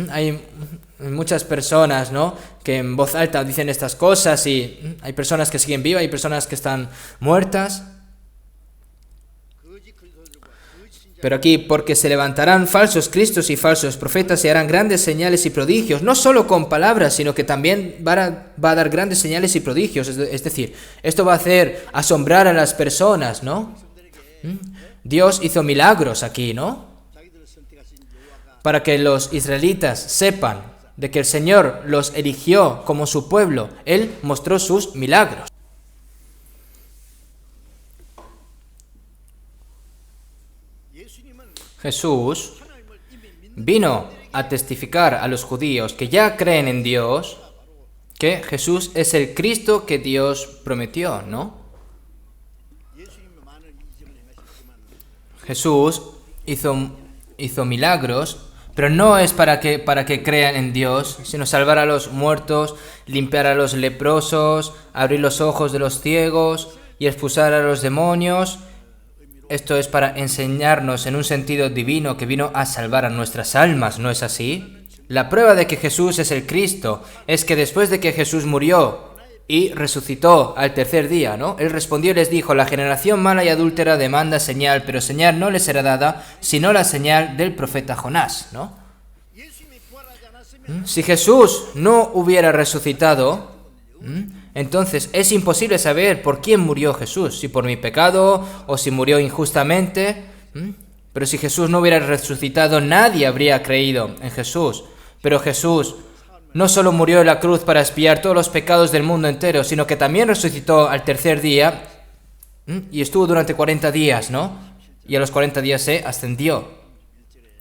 [SPEAKER 1] Hay muchas personas, ¿no?, que en voz alta dicen estas cosas, y hay personas que siguen vivas, hay personas que están muertas. Pero aquí, porque se levantarán falsos cristos y falsos profetas y harán grandes señales y prodigios, no solo con palabras, sino que también va a dar grandes señales y prodigios. Es decir, esto va a hacer asombrar a las personas, ¿no? Dios hizo milagros aquí, ¿no?, para que los israelitas sepan de que el Señor los eligió como su pueblo. Él mostró sus milagros. Jesús vino a testificar a los judíos que ya creen en Dios, que Jesús es el Cristo que Dios prometió, ¿no? Jesús hizo milagros, pero no es para que crean en Dios, sino salvar a los muertos, limpiar a los leprosos, abrir los ojos de los ciegos y expulsar a los demonios. Esto es para enseñarnos en un sentido divino que vino a salvar a nuestras almas, ¿no es así? La prueba de que Jesús es el Cristo es que después de que Jesús murió y resucitó al tercer día, ¿no?, Él respondió y les dijo: la generación mala y adúltera demanda señal, pero señal no les será dada, sino la señal del profeta Jonás, ¿no? Si Jesús no hubiera resucitado, entonces es imposible saber por quién murió Jesús, si por mi pecado o si murió injustamente. Pero si Jesús no hubiera resucitado, nadie habría creído en Jesús. Pero Jesús no solo murió en la cruz para expiar todos los pecados del mundo entero, sino que también resucitó al tercer día y estuvo durante 40 días, ¿no? Y a los 40 días se ascendió.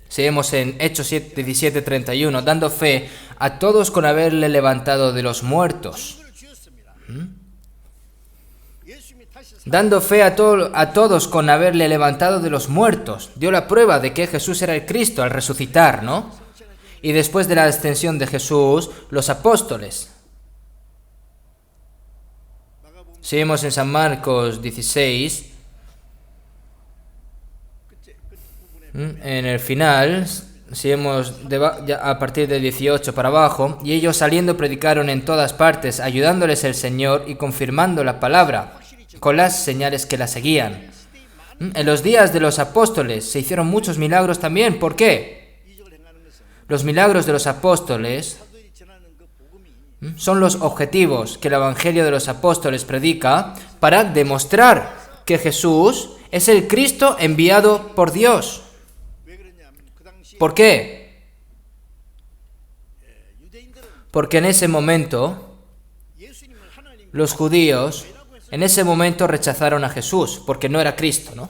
[SPEAKER 1] Seguimos en Hechos 17:31, dando fe a todos con haberle levantado de los muertos. Dando fe a todos con haberle levantado de los muertos. Dio la prueba de que Jesús era el Cristo al resucitar, ¿no? Y después de la ascensión de Jesús, los apóstoles. Seguimos en San Marcos 16. En el final, seguimos a partir del 18 para abajo. Y ellos saliendo predicaron en todas partes, ayudándoles el Señor y confirmando la palabra con las señales que la seguían. En los días de los apóstoles se hicieron muchos milagros también. ¿Por qué? Los milagros de los apóstoles son los objetivos que el Evangelio de los apóstoles predica para demostrar que Jesús es el Cristo enviado por Dios. ¿Por qué? Porque en ese momento, los judíos, en ese momento rechazaron a Jesús, porque no era Cristo, ¿no?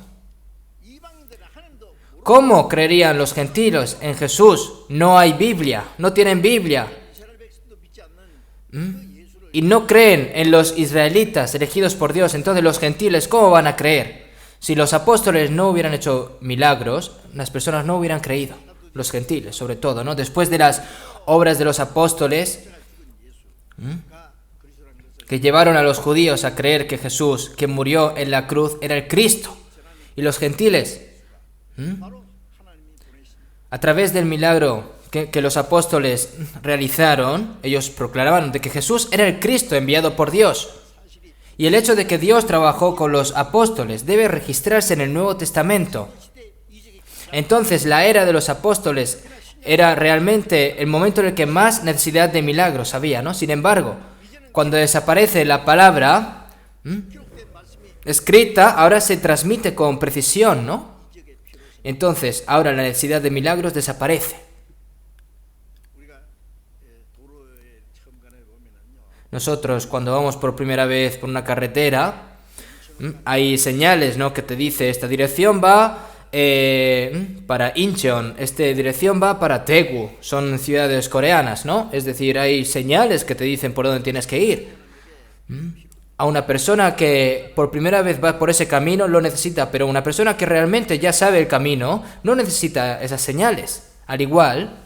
[SPEAKER 1] ¿Cómo creerían los gentiles en Jesús? No hay Biblia, no tienen Biblia. Y no creen en los israelitas elegidos por Dios. Entonces los gentiles, ¿cómo van a creer? Si los apóstoles no hubieran hecho milagros, las personas no hubieran creído. Los gentiles, sobre todo, ¿no? Después de las obras de los apóstoles, que llevaron a los judíos a creer que Jesús, que murió en la cruz, era el Cristo. Y los gentiles, a través del milagro que los apóstoles realizaron, ellos proclamaban de que Jesús era el Cristo enviado por Dios. Y el hecho de que Dios trabajó con los apóstoles debe registrarse en el Nuevo Testamento. Entonces, la era de los apóstoles era realmente el momento en el que más necesidad de milagros había, ¿no? Sin embargo, cuando desaparece la palabra escrita, ahora se transmite con precisión, ¿no? Entonces, ahora la necesidad de milagros desaparece. Nosotros, cuando vamos por primera vez por una carretera, hay señales, ¿no?, que te dice, esta dirección va para Incheon, esta dirección va para Daegu, son ciudades coreanas, ¿no? Es decir, hay señales que te dicen por dónde tienes que ir. A una persona que por primera vez va por ese camino lo necesita, pero una persona que realmente ya sabe el camino no necesita esas señales. Al igual,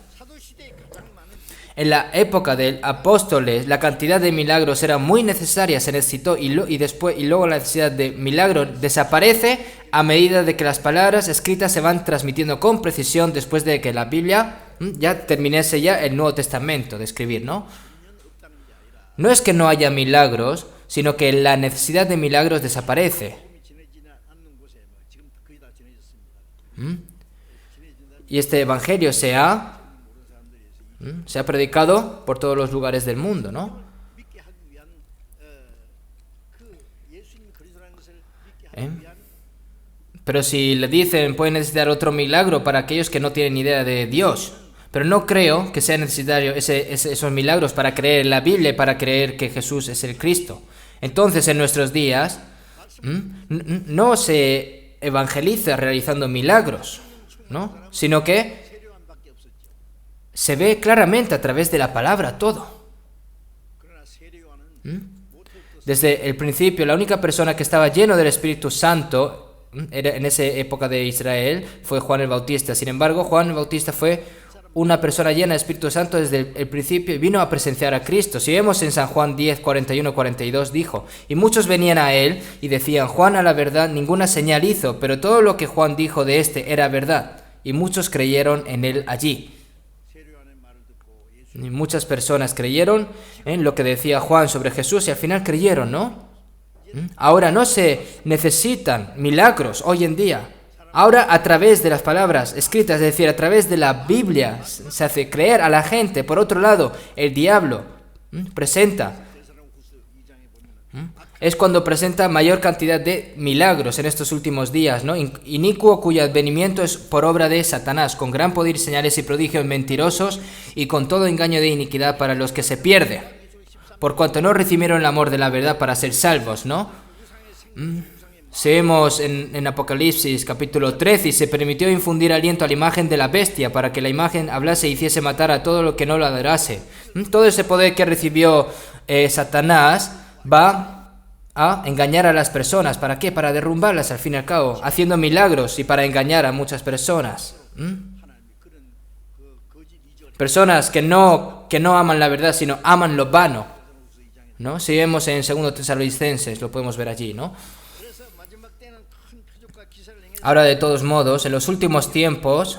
[SPEAKER 1] en la época de apóstoles, la cantidad de milagros era muy necesaria, se necesitó, y luego la necesidad de milagros desaparece a medida de que las palabras escritas se van transmitiendo con precisión después de que la Biblia ya terminase ya el Nuevo Testamento de escribir, ¿no? No es que no haya milagros, sino que la necesidad de milagros desaparece. Y este evangelio se ha predicado por todos los lugares del mundo, ¿no? Pero si le dicen, pueden necesitar otro milagro para aquellos que no tienen idea de Dios. Pero no creo que sea necesario esos milagros para creer en la Biblia, para creer que Jesús es el Cristo. Entonces, en nuestros días, no se evangeliza realizando milagros, ¿no? Sino que se ve claramente a través de la palabra todo. Desde el principio, la única persona que estaba lleno del Espíritu Santo en esa época de Israel fue Juan el Bautista. Sin embargo, Juan el Bautista fue una persona llena de Espíritu Santo desde el principio y vino a presenciar a Cristo. Si vemos en San Juan 10, 41, 42, dijo, y muchos venían a él y decían, Juan a la verdad ninguna señal hizo, pero todo lo que Juan dijo de éste era verdad, y muchos creyeron en él allí. Y muchas personas creyeron en lo que decía Juan sobre Jesús y al final creyeron, ¿no? Ahora no se necesitan milagros hoy en día. Ahora a través de las palabras escritas, es decir, a través de la Biblia, se hace creer a la gente. Por otro lado, el diablo presenta, es cuando presenta mayor cantidad de milagros en estos últimos días, ¿no? Inicuo, cuyo advenimiento es por obra de Satanás, con gran poder, señales y prodigios mentirosos y con todo engaño de iniquidad para los que se pierden, por cuanto no recibieron el amor de la verdad para ser salvos, ¿no? Si vemos en Apocalipsis capítulo 13, y se permitió infundir aliento a la imagen de la bestia para que la imagen hablase y hiciese matar a todo lo que no lo adorase. Todo ese poder que recibió Satanás va a engañar a las personas. ¿Para qué? Para derrumbarlas al fin y al cabo, haciendo milagros y para engañar a muchas personas. Personas que no aman la verdad, sino aman lo vano, ¿no? Si vemos en 2 Tesalonicenses, lo podemos ver allí, ¿no? Ahora, de todos modos, en los últimos tiempos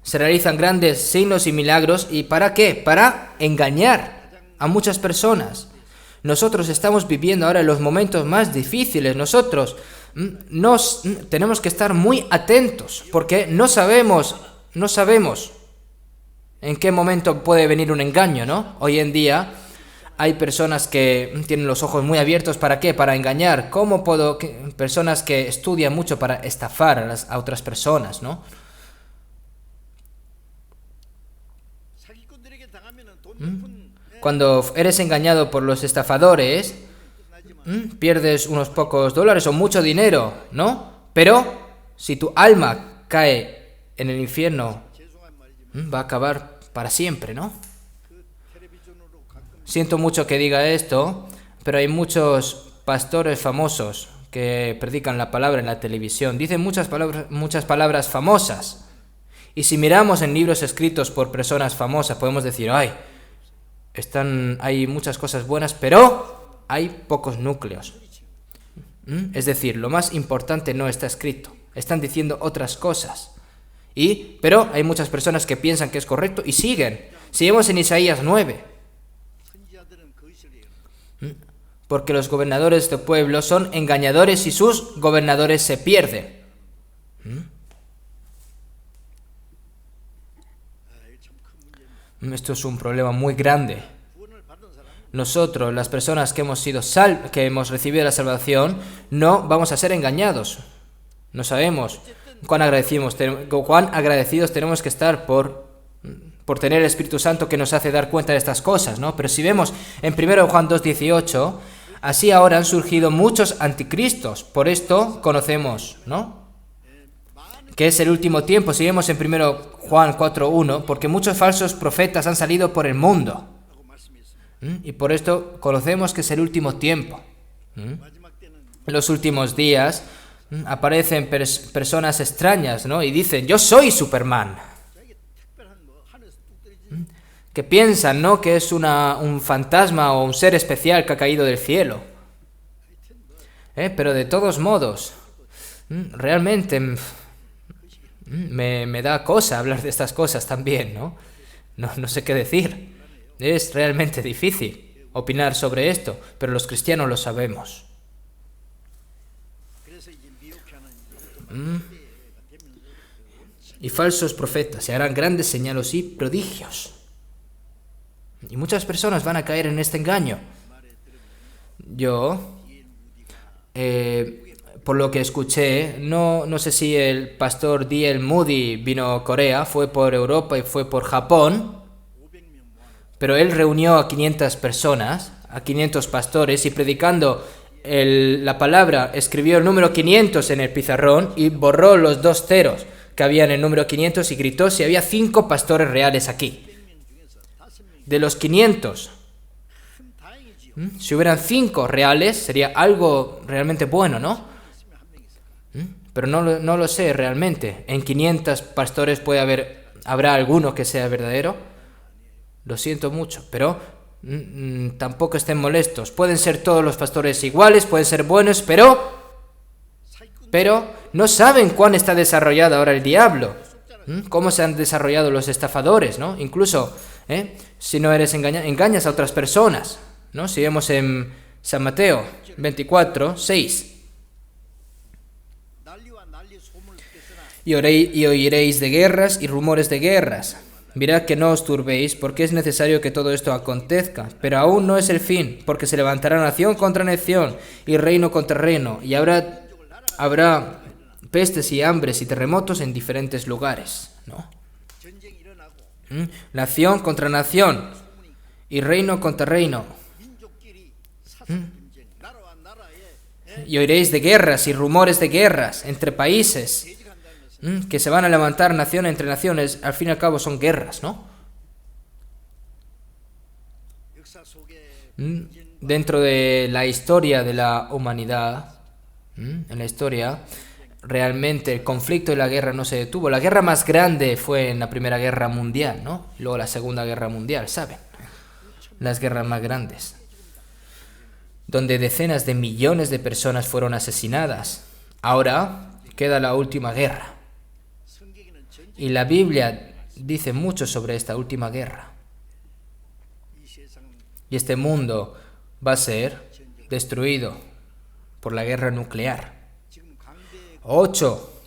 [SPEAKER 1] se realizan grandes signos y milagros. ¿Y para qué? Para engañar a muchas personas. Nosotros estamos viviendo ahora en los momentos más difíciles. Nosotros tenemos que estar muy atentos porque no sabemos en qué momento puede venir un engaño, ¿no? Hoy en día hay personas que tienen los ojos muy abiertos. ¿Para qué? Para engañar. Personas que estudian mucho para estafar a otras personas, ¿no? Cuando eres engañado por los estafadores, pierdes unos pocos dólares o mucho dinero, ¿no? Pero si tu alma cae en el infierno, va a acabar para siempre, ¿no? Siento mucho que diga esto, pero hay muchos pastores famosos que predican la palabra en la televisión. Dicen muchas palabras famosas. Y si miramos en libros escritos por personas famosas, podemos decir, hay muchas cosas buenas, pero hay pocos núcleos. Es decir, lo más importante no está escrito. Están diciendo otras cosas. Pero hay muchas personas que piensan que es correcto y siguen. Seguimos en Isaías 9. Porque los gobernadores de pueblo son engañadores y sus gobernadores se pierden. Esto es un problema muy grande. Nosotros, las personas que hemos recibido la salvación, no vamos a ser engañados. No sabemos cuán agradecidos tenemos que estar por tener el Espíritu Santo que nos hace dar cuenta de estas cosas, ¿no? Pero si vemos en 1 Juan 2:18, así ahora han surgido muchos anticristos. Por esto conocemos, ¿no?, que es el último tiempo. Si vemos en 1 Juan 4:1, porque muchos falsos profetas han salido por el mundo. Y por esto conocemos que es el último tiempo. En los últimos días aparecen personas extrañas, ¿no? Y dicen, yo soy Superman. Que piensan, ¿no?, que es un fantasma o un ser especial que ha caído del cielo. Pero de todos modos, realmente me da cosa hablar de estas cosas también, ¿no? No sé qué decir. Es realmente difícil opinar sobre esto, pero los cristianos lo sabemos. Y falsos profetas se harán grandes señales y prodigios. Y muchas personas van a caer en este engaño. Yo, por lo que escuché, no sé si el pastor D.L. Moody vino a Corea, fue por Europa y fue por Japón, pero él reunió a 500 personas, a 500 pastores, y predicando la palabra, escribió el número 500 en el pizarrón y borró los 2 ceros que había en el número 500 y gritó si había 5 pastores reales aquí. De los 500, si hubieran 5 reales, sería algo realmente bueno, ¿no? Pero no lo sé realmente. En 500 pastores habrá alguno que sea verdadero. Lo siento mucho, pero tampoco estén molestos. Pueden ser todos los pastores iguales, pueden ser buenos, pero no saben cuán está desarrollado ahora el diablo. Cómo se han desarrollado los estafadores, ¿no? Incluso, si no eres engañas a otras personas, ¿no? Si vemos en San Mateo 24:6. Y oiréis de guerras y rumores de guerras. Mirad que no os turbéis, porque es necesario que todo esto acontezca, pero aún no es el fin, porque se levantará nación contra nación y reino contra reino, y habrá pestes y hambres y terremotos en diferentes lugares, ¿no? Nación contra nación y reino contra reino. Y oiréis de guerras y rumores de guerras entre países, que se van a levantar nación entre naciones. Al fin y al cabo son guerras, ¿no? Dentro de la historia de la humanidad, en la historia, realmente el conflicto y la guerra no se detuvo. La guerra más grande fue en la Primera Guerra Mundial, ¿no? Luego la Segunda Guerra Mundial, ¿saben? Las guerras más grandes, donde decenas de millones de personas fueron asesinadas. Ahora queda la última guerra. Y la Biblia dice mucho sobre esta última guerra. Y este mundo va a ser destruido por la guerra nuclear. 8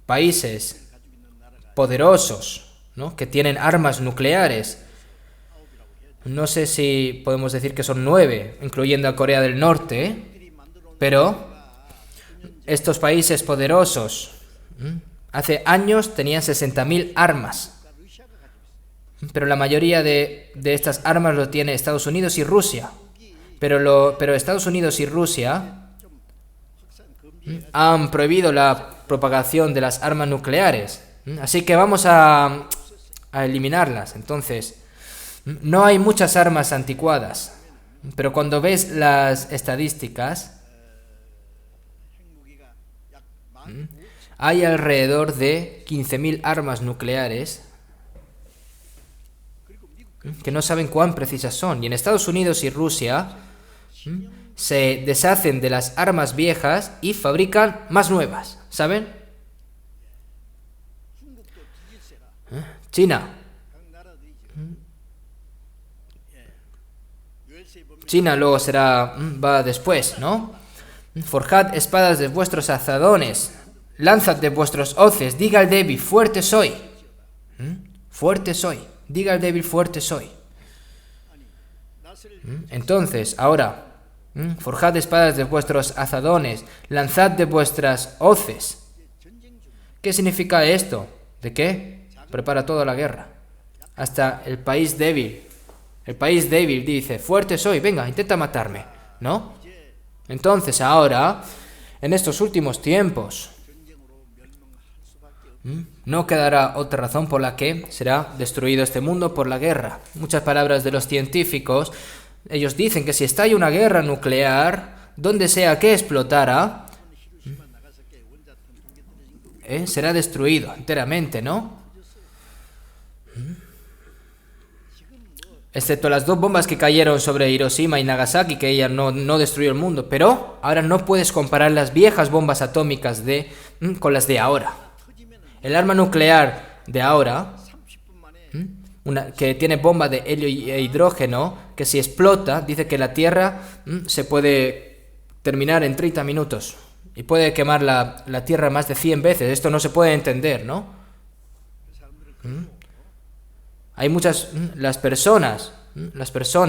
[SPEAKER 1] países poderosos, ¿no?, que tienen armas nucleares. No sé si podemos decir que son 9, incluyendo a Corea del Norte, pero estos países poderosos hace años tenían 60.000 armas. Pero la mayoría de estas armas lo tiene Estados Unidos y Rusia. Pero Estados Unidos y Rusia han prohibido la propagación de las armas nucleares. Así que vamos a eliminarlas. Entonces, no hay muchas armas anticuadas. Pero cuando ves las estadísticas, hay alrededor de 15.000 armas nucleares que no saben cuán precisas son. Y en Estados Unidos y Rusia se deshacen de las armas viejas y fabrican más nuevas, ¿saben? China. China luego va después, ¿no? Forjad espadas de vuestros azadones, lanzad de vuestros hoces, diga al débil, fuerte soy. Fuerte soy. Diga al débil, fuerte soy. Entonces, ahora, forjad espadas de vuestros azadones, lanzad de vuestras hoces. ¿Qué significa esto? ¿De qué? Prepara toda la guerra. Hasta el país débil. El país débil dice, fuerte soy, venga, intenta matarme, ¿no? Entonces, ahora, en estos últimos tiempos, no quedará otra razón por la que será destruido este mundo por la guerra. Muchas palabras de los científicos, ellos dicen que si estalla una guerra nuclear, donde sea que explotara, será destruido enteramente, ¿no? Excepto las 2 bombas que cayeron sobre Hiroshima y Nagasaki, que ella no destruyó el mundo. Pero ahora no puedes comparar las viejas bombas atómicas con las de ahora. El arma nuclear de ahora, que tiene bomba de helio e hidrógeno, que si explota, dice que la Tierra se puede terminar en 30 minutos. Y puede quemar la Tierra más de 100 veces. Esto no se puede entender, ¿no? Hay las personas,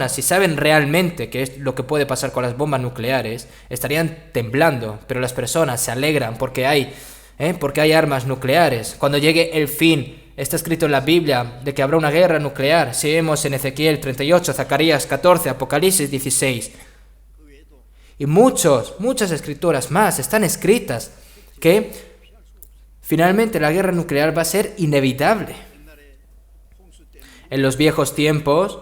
[SPEAKER 1] si saben realmente qué es lo que puede pasar con las bombas nucleares, estarían temblando, pero las personas se alegran porque hay armas nucleares. Cuando llegue el fin, está escrito en la Biblia de que habrá una guerra nuclear. Si vemos en Ezequiel 38, Zacarías 14, Apocalipsis 16. Y muchas escrituras más están escritas que finalmente la guerra nuclear va a ser inevitable. En los viejos tiempos,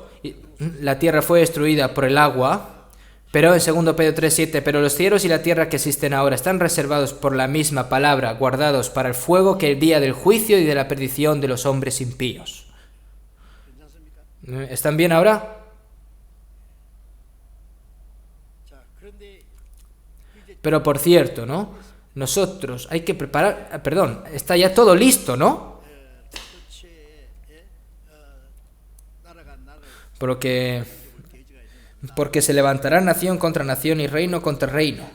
[SPEAKER 1] la tierra fue destruida por el agua, pero en 2 Pedro 3:7, pero los cielos y la tierra que existen ahora están reservados por la misma palabra, guardados para el fuego que el día del juicio y de la perdición de los hombres impíos. ¿Están bien ahora? Pero por cierto, ¿no? Nosotros hay que preparar, está ya todo listo, ¿no? Porque se levantará nación contra nación y reino contra reino.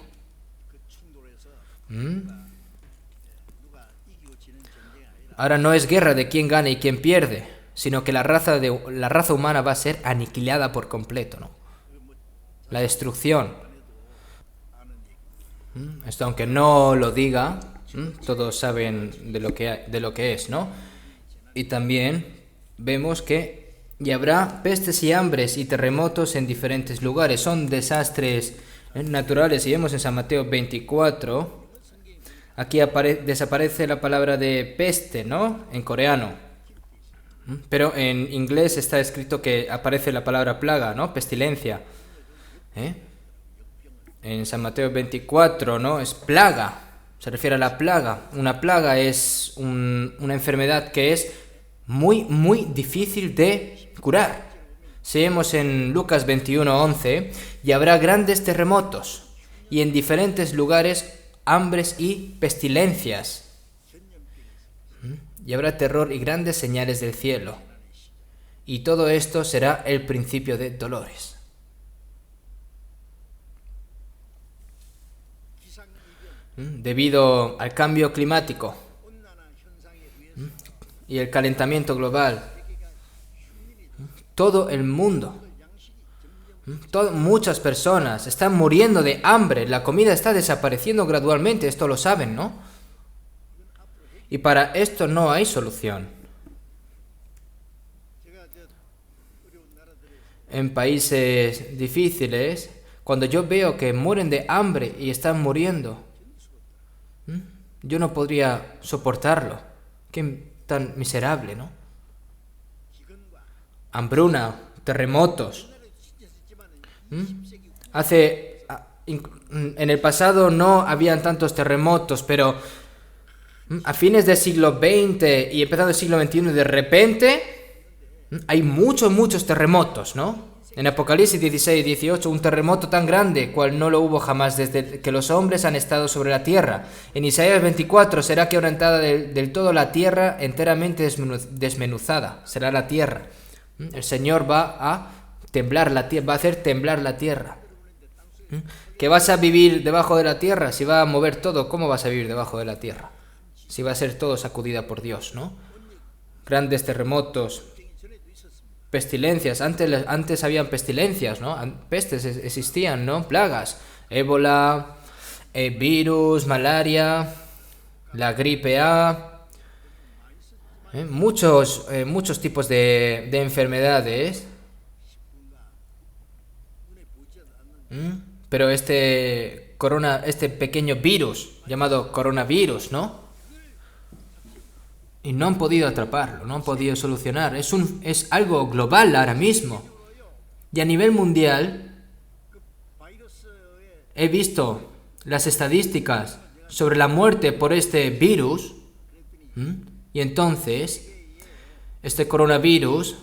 [SPEAKER 1] Ahora no es guerra de quién gana y quién pierde, sino que la raza humana va a ser aniquilada por completo, ¿no? La destrucción. Esto aunque no lo diga, todos saben de lo que es, ¿no? Y también vemos que y habrá pestes y hambres y terremotos en diferentes lugares. Son desastres naturales. Y vemos en San Mateo 24, aquí desaparece la palabra de peste, ¿no? En coreano. Pero en inglés está escrito que aparece la palabra plaga, ¿no? Pestilencia. En San Mateo 24, ¿no? Es plaga. Se refiere a la plaga. Una plaga es una enfermedad que es muy, muy difícil de curar. Si vemos en Lucas 21:11, y habrá grandes terremotos, y en diferentes lugares hambres y pestilencias, y habrá terror y grandes señales del cielo, y todo esto será el principio de dolores. Debido al cambio climático y el calentamiento global, todo el mundo, muchas personas están muriendo de hambre, la comida está desapareciendo gradualmente, esto lo saben, ¿no? Y para esto no hay solución. en países difíciles, cuando yo veo que mueren de hambre y están muriendo, yo no podría soportarlo. Qué tan miserable, ¿no? Hambruna, terremotos. En el pasado no habían tantos terremotos, pero a fines del siglo XX y empezando el siglo XXI, de repente hay muchos terremotos, ¿no? En Apocalipsis 16 y 18, un terremoto tan grande, cual no lo hubo jamás desde que los hombres han estado sobre la tierra. En Isaías 24, será quebrantada del todo la tierra, enteramente desmenuzada, será la tierra. El Señor va a temblar la tierra, va a hacer temblar la tierra. ¿Que vas a vivir debajo de la tierra? Si va a mover todo, ¿cómo vas a vivir debajo de la tierra? Si va a ser todo sacudida por Dios, ¿no? Grandes terremotos, pestilencias. Antes habían pestilencias, ¿no? Pestes existían, ¿no? Plagas. Ébola, virus, malaria, la gripe A. Muchos tipos de enfermedades. Pero este pequeño virus, llamado coronavirus, ¿no? Y no han podido atraparlo, no han podido solucionar. Es algo global ahora mismo. Y a nivel mundial, he visto las estadísticas sobre la muerte por este virus. Y entonces, este coronavirus,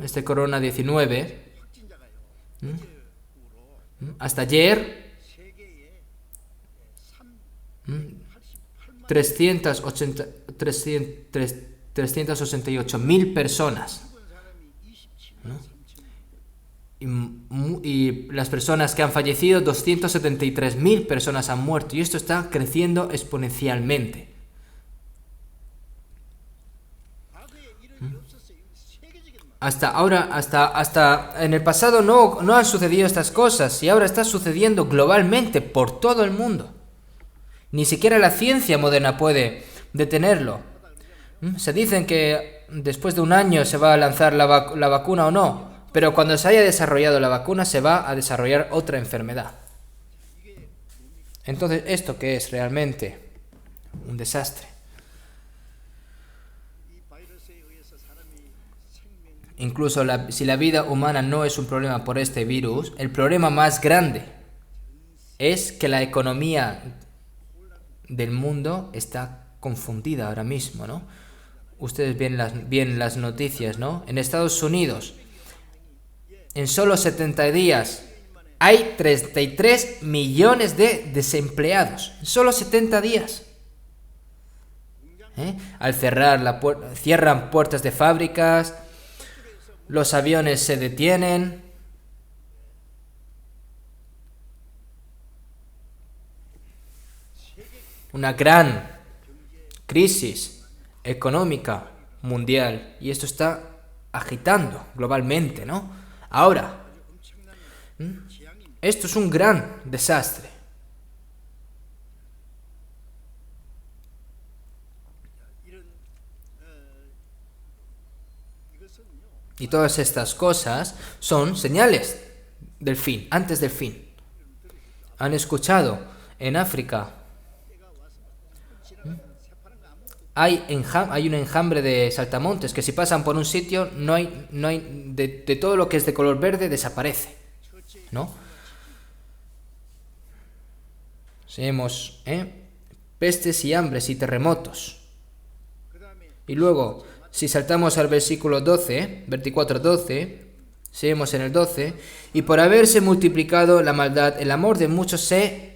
[SPEAKER 1] este corona 19, hasta ayer, 388.000 personas, ¿no? Y las personas que han fallecido, 273.000 personas han muerto. Y esto está creciendo exponencialmente. Hasta en el pasado no han sucedido estas cosas, y ahora está sucediendo globalmente por todo el mundo. Ni siquiera la ciencia moderna puede detenerlo. Se dicen que después de un año se va a lanzar la vacuna o no, pero cuando se haya desarrollado la vacuna se va a desarrollar otra enfermedad. Entonces, ¿esto qué es realmente? Un desastre. Incluso si la vida humana no es un problema por este virus, el problema más grande es que la economía del mundo está confundida ahora mismo, ¿no? Ustedes ven las noticias, ¿no? En Estados Unidos, en solo 70 días, hay 33 millones de desempleados. En solo 70 días. Al cerrar cierran puertas de fábricas, los aviones se detienen. Una gran crisis económica mundial, y esto está agitando globalmente, ¿no? Ahora, esto es un gran desastre. Y todas estas cosas son señales del fin, antes del fin. ¿Han escuchado? En África hay un enjambre de saltamontes que si pasan por un sitio no hay de todo lo que es de color verde desaparece, ¿no? Tenemos pestes y hambres y terremotos. Y luego, si saltamos al versículo 12, 24-12, seguimos en el 12, y por haberse multiplicado la maldad, el amor de muchos se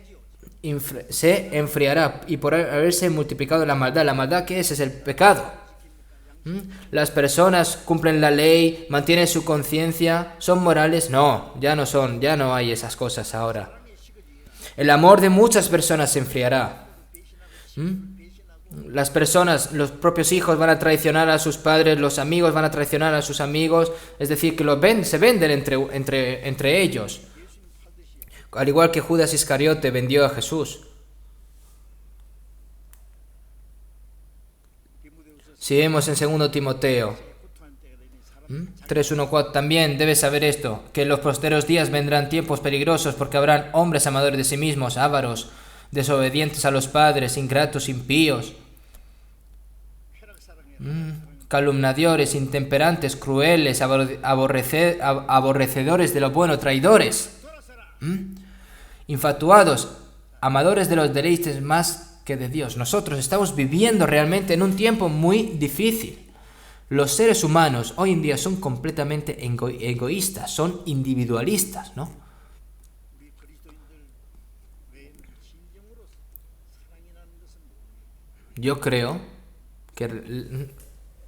[SPEAKER 1] enfriará. Y por haberse multiplicado la maldad ¿qué es? Es el pecado. Las personas cumplen la ley, mantienen su conciencia, son morales. No, ya no hay esas cosas ahora. El amor de muchas personas se enfriará. Las personas, los propios hijos van a traicionar a sus padres, los amigos van a traicionar a sus amigos, es decir, que se venden entre ellos. Al igual que Judas Iscariote vendió a Jesús. Si vemos en 2 Timoteo 3:1-4, también debes saber esto, que en los posteros días vendrán tiempos peligrosos porque habrán hombres amadores de sí mismos, ávaros, desobedientes a los padres, ingratos, impíos, calumniadores, intemperantes, crueles, aborrecedores de lo bueno, traidores, infatuados, amadores de los deleites más que de Dios. Nosotros estamos viviendo realmente en un tiempo muy difícil. Los seres humanos hoy en día son completamente egoístas, son individualistas, ¿no? Yo creo que,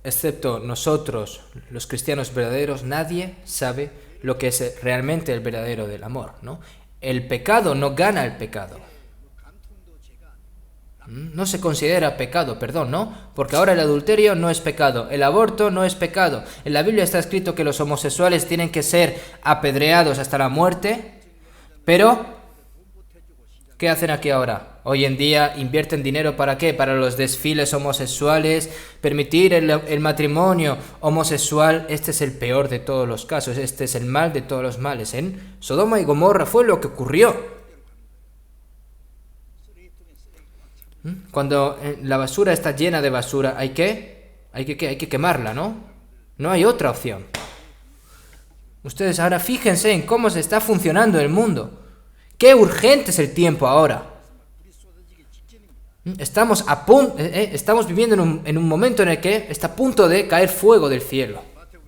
[SPEAKER 1] excepto nosotros, los cristianos verdaderos, nadie sabe lo que es realmente el verdadero del amor, ¿no? El pecado no gana el pecado. No se considera pecado, perdón, ¿no? Porque ahora el adulterio no es pecado, el aborto no es pecado. En la Biblia está escrito que los homosexuales tienen que ser apedreados hasta la muerte, pero ¿qué hacen aquí ahora? Hoy en día invierten dinero ¿para qué? Para los desfiles homosexuales, permitir el matrimonio homosexual. Este es el peor de todos los casos, este es el mal de todos los males. En Sodoma y Gomorra fue lo que ocurrió. Cuando la basura está llena de basura, hay que quemarla, ¿no? No hay otra opción. Ustedes ahora fíjense en cómo se está funcionando el mundo. Qué urgente es el tiempo ahora. Estamos viviendo en un momento en el que está a punto de caer fuego del cielo.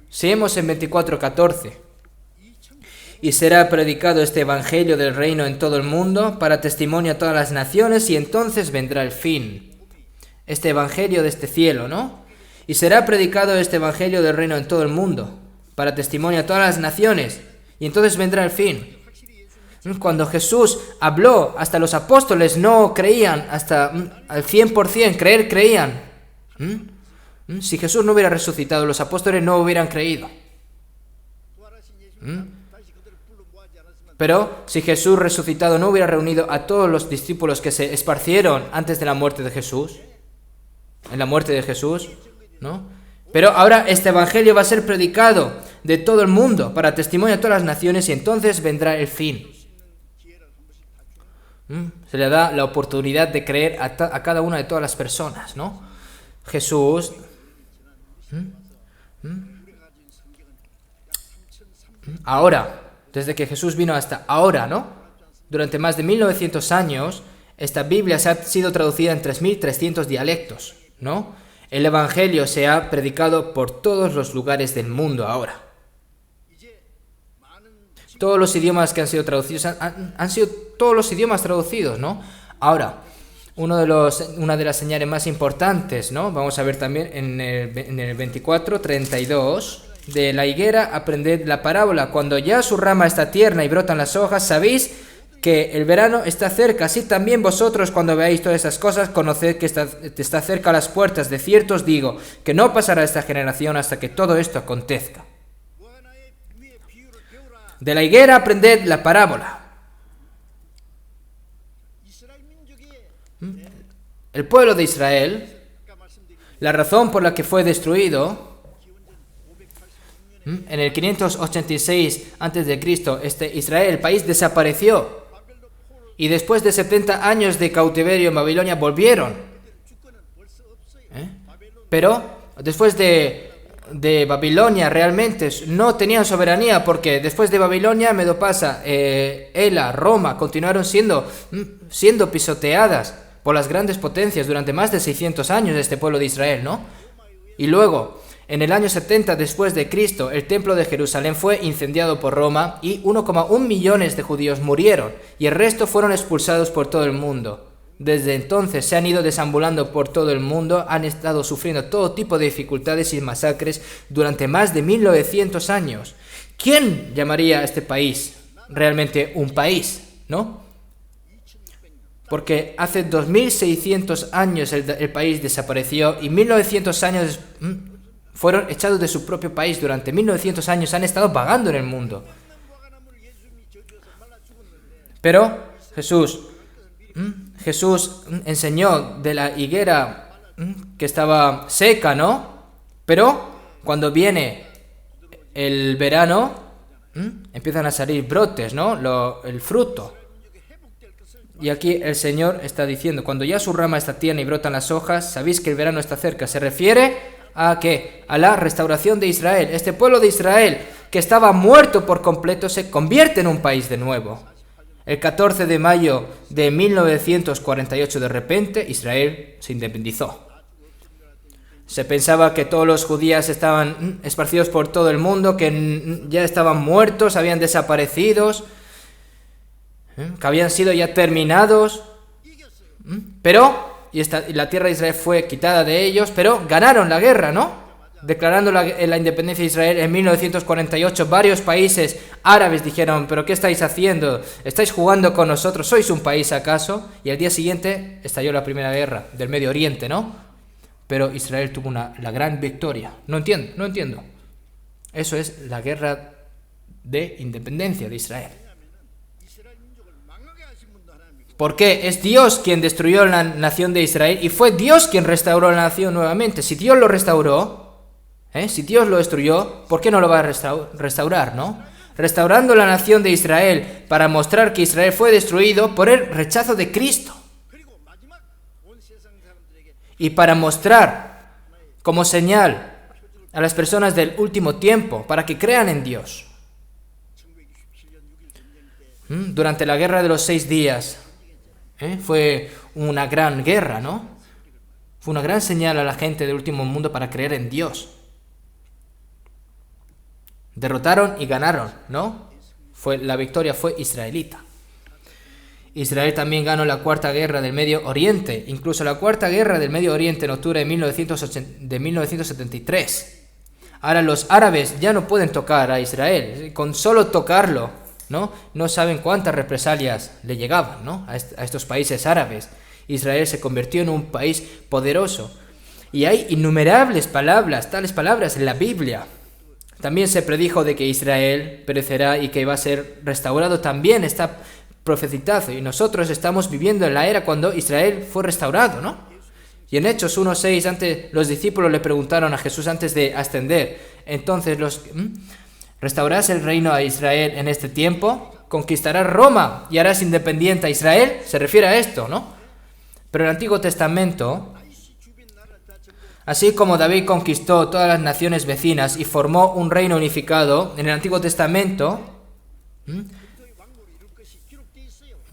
[SPEAKER 1] Seguimos en 24:14. Y será predicado este evangelio del reino en todo el mundo para testimonio a todas las naciones y entonces vendrá el fin. Este evangelio de este cielo, ¿no? Y será predicado este evangelio del reino en todo el mundo para testimonio a todas las naciones y entonces vendrá el fin. Cuando Jesús habló, hasta los apóstoles no creían, hasta al 100% creían. Si Jesús no hubiera resucitado, los apóstoles no hubieran creído. Pero si Jesús resucitado no hubiera reunido a todos los discípulos que se esparcieron antes de la muerte de Jesús, en la muerte de Jesús, ¿no? Pero ahora este evangelio va a ser predicado de todo el mundo para testimonio a todas las naciones y entonces vendrá el fin. Se le da la oportunidad de creer a cada una de todas las personas, ¿no? Jesús ahora, desde que Jesús vino hasta ahora, ¿no? Durante más de 1900 años, esta Biblia se ha sido traducida en 3300 dialectos, ¿no? El Evangelio se ha predicado por todos los lugares del mundo ahora. Todos los idiomas que han sido traducidos han sido todos los idiomas traducidos, ¿no? Ahora, una de las señales más importantes, ¿no? Vamos a ver también en el 24:32. De la higuera aprended la parábola. Cuando ya su rama está tierna y brotan las hojas, sabéis que el verano está cerca. Así también vosotros, cuando veáis todas esas cosas, conoced que está cerca a las puertas. De cierto os digo que no pasará esta generación hasta que todo esto acontezca. De la higuera aprended la parábola. El pueblo de Israel, la razón por la que fue destruido en el 586 a.C., Israel, el país, desapareció. Y después de 70 años de cautiverio en Babilonia volvieron. Pero después de Babilonia realmente no tenían soberanía, porque después de Babilonia, Medopasa, Ela, Roma continuaron siendo pisoteadas por las grandes potencias durante más de 600 años de este pueblo de Israel, ¿no? Y luego, en el año 70 después de Cristo, el templo de Jerusalén fue incendiado por Roma y 1,1 millones de judíos murieron y el resto fueron expulsados por todo el mundo. Desde entonces se han ido desambulando por todo el mundo, han estado sufriendo todo tipo de dificultades y masacres durante más de 1900 años. ¿Quién llamaría a este país realmente un país, no? Porque hace 2600 años el país desapareció y 1900 años fueron echados de su propio país. Durante 1900 años han estado vagando en el mundo. Pero Jesús enseñó de la higuera que estaba seca, ¿no? Pero cuando viene el verano, empiezan a salir brotes, ¿no? El fruto. Y aquí el Señor está diciendo, cuando ya su rama está tierna y brotan las hojas, sabéis que el verano está cerca. Se refiere a ¿qué? A la restauración de Israel. Este pueblo de Israel, que estaba muerto por completo, se convierte en un país de nuevo. El 14 de mayo de 1948, de repente, Israel se independizó. Se pensaba que todos los judíos estaban esparcidos por todo el mundo, que ya estaban muertos, habían desaparecido, que habían sido ya terminados, pero la tierra de Israel fue quitada de ellos, pero ganaron la guerra, ¿no? Declarando la independencia de Israel en 1948, varios países árabes dijeron, ¿pero qué estáis haciendo? ¿Estáis jugando con nosotros? ¿Sois un país acaso? Y al día siguiente estalló la primera guerra del Medio Oriente, ¿no? Pero Israel tuvo la gran victoria. No entiendo. Eso es la guerra de independencia de Israel. ¿Por qué? Es Dios quien destruyó la nación de Israel y fue Dios quien restauró la nación nuevamente. Si Dios lo restauró, si Dios lo destruyó, ¿por qué no lo va a restaurar, no? Restaurando la nación de Israel para mostrar que Israel fue destruido por el rechazo de Cristo. Y para mostrar como señal a las personas del último tiempo, para que crean en Dios. Durante la guerra de los 6 días, fue una gran guerra, ¿no? Fue una gran señal a la gente del último mundo para creer en Dios. Derrotaron y ganaron, ¿no? La victoria fue israelita. Israel también ganó la Cuarta Guerra del Medio Oriente, incluso la Cuarta Guerra del Medio Oriente en octubre de 1973. Ahora los árabes ya no pueden tocar a Israel, con solo tocarlo, no saben cuántas represalias le llegaban, ¿no? a estos países árabes. Israel se convirtió en un país poderoso. Y hay innumerables palabras, tales palabras en la Biblia. También se predijo de que Israel perecerá y que va a ser restaurado. También está profetizado. Y nosotros estamos viviendo en la era cuando Israel fue restaurado, ¿no? Y en Hechos 1:6, antes los discípulos le preguntaron a Jesús antes de ascender, entonces ¿restaurarás el reino a Israel en este tiempo? ¿Conquistarás Roma y harás independiente a Israel? Se refiere a esto, ¿no? Pero el Antiguo Testamento, así como David conquistó todas las naciones vecinas y formó un reino unificado, en el Antiguo Testamento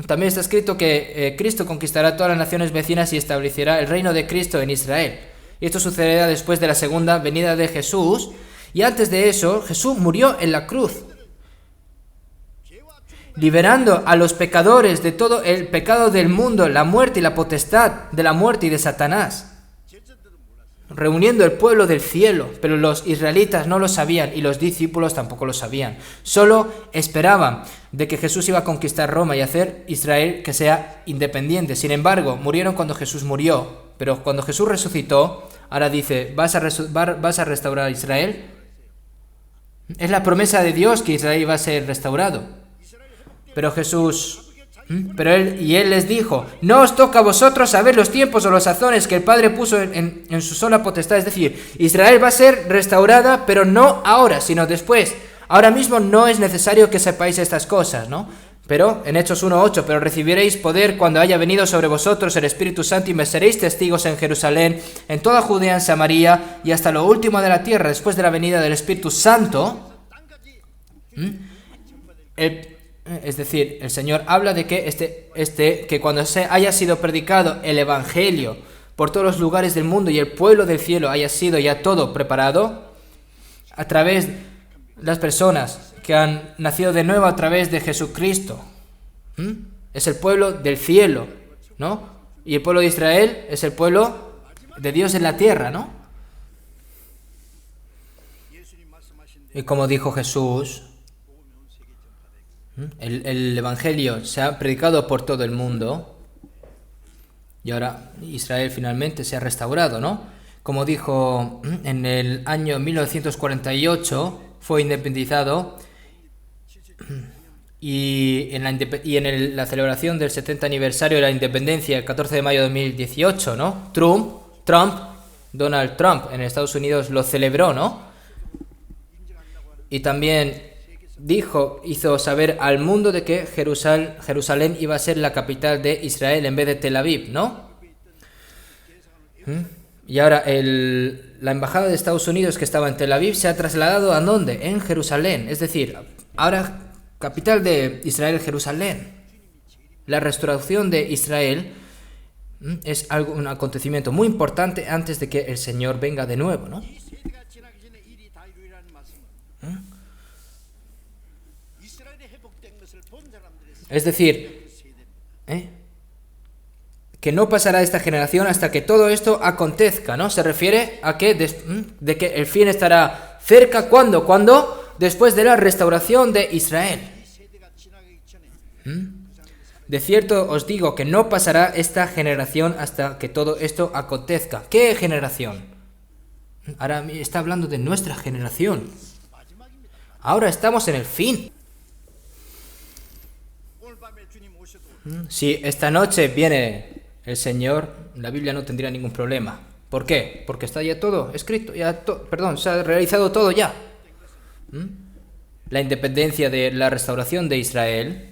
[SPEAKER 1] también está escrito que Cristo conquistará todas las naciones vecinas y establecerá el reino de Cristo en Israel. Y esto sucederá después de la segunda venida de Jesús. Y antes de eso, Jesús murió en la cruz, liberando a los pecadores de todo el pecado del mundo, la muerte y la potestad de la muerte y de Satanás, reuniendo el pueblo del cielo. Pero los israelitas no lo sabían y los discípulos tampoco lo sabían. Solo esperaban de que Jesús iba a conquistar Roma y hacer Israel que sea independiente. Sin embargo, murieron cuando Jesús murió. Pero cuando Jesús resucitó, ahora dice, ¿vas a restaurar a Israel? Es la promesa de Dios que Israel va a ser restaurado. Pero él les dijo, no os toca a vosotros saber los tiempos o los sazones que el Padre puso en su sola potestad. Es decir, Israel va a ser restaurada, pero no ahora, sino después. Ahora mismo no es necesario que sepáis estas cosas, ¿no? Pero en Hechos 1:8, pero recibiréis poder cuando haya venido sobre vosotros el Espíritu Santo y me seréis testigos en Jerusalén, en toda Judea, en Samaria y hasta lo último de la tierra. Después de la venida del Espíritu Santo, es decir, el Señor habla de que que cuando haya sido predicado el Evangelio por todos los lugares del mundo y el pueblo del cielo haya sido ya todo preparado, a través de las personas que han nacido de nuevo a través de Jesucristo, es el pueblo del cielo, ¿no? Y el pueblo de Israel es el pueblo de Dios en la tierra, ¿no? Y como dijo Jesús, el Evangelio se ha predicado por todo el mundo y ahora Israel finalmente se ha restaurado, ¿no? Como dijo, en el año 1948 fue independizado y en la celebración del 70 aniversario de la independencia, el 14 de mayo de 2018, ¿no? Trump Donald Trump en Estados Unidos lo celebró, ¿no? Y también hizo saber al mundo de que Jerusalén iba a ser la capital de Israel en vez de Tel Aviv, ¿no? Y ahora la embajada de Estados Unidos que estaba en Tel Aviv se ha trasladado ¿a dónde? En Jerusalén. Es decir, ahora capital de Israel, Jerusalén. La restauración de Israel es un acontecimiento muy importante antes de que el Señor venga de nuevo, ¿no? Es decir, que no pasará esta generación hasta que todo esto acontezca, ¿no? Se refiere a que de que el fin estará cerca, ¿cuándo? ¿Cuándo? Después de la restauración de Israel. De cierto os digo que no pasará esta generación hasta que todo esto acontezca. ¿Qué generación? Ahora está hablando de nuestra generación. Ahora estamos en el fin. Si esta noche viene el Señor, la Biblia no tendría ningún problema. ¿Por qué? Porque está ya todo escrito, se ha realizado todo ya. La independencia de la restauración de Israel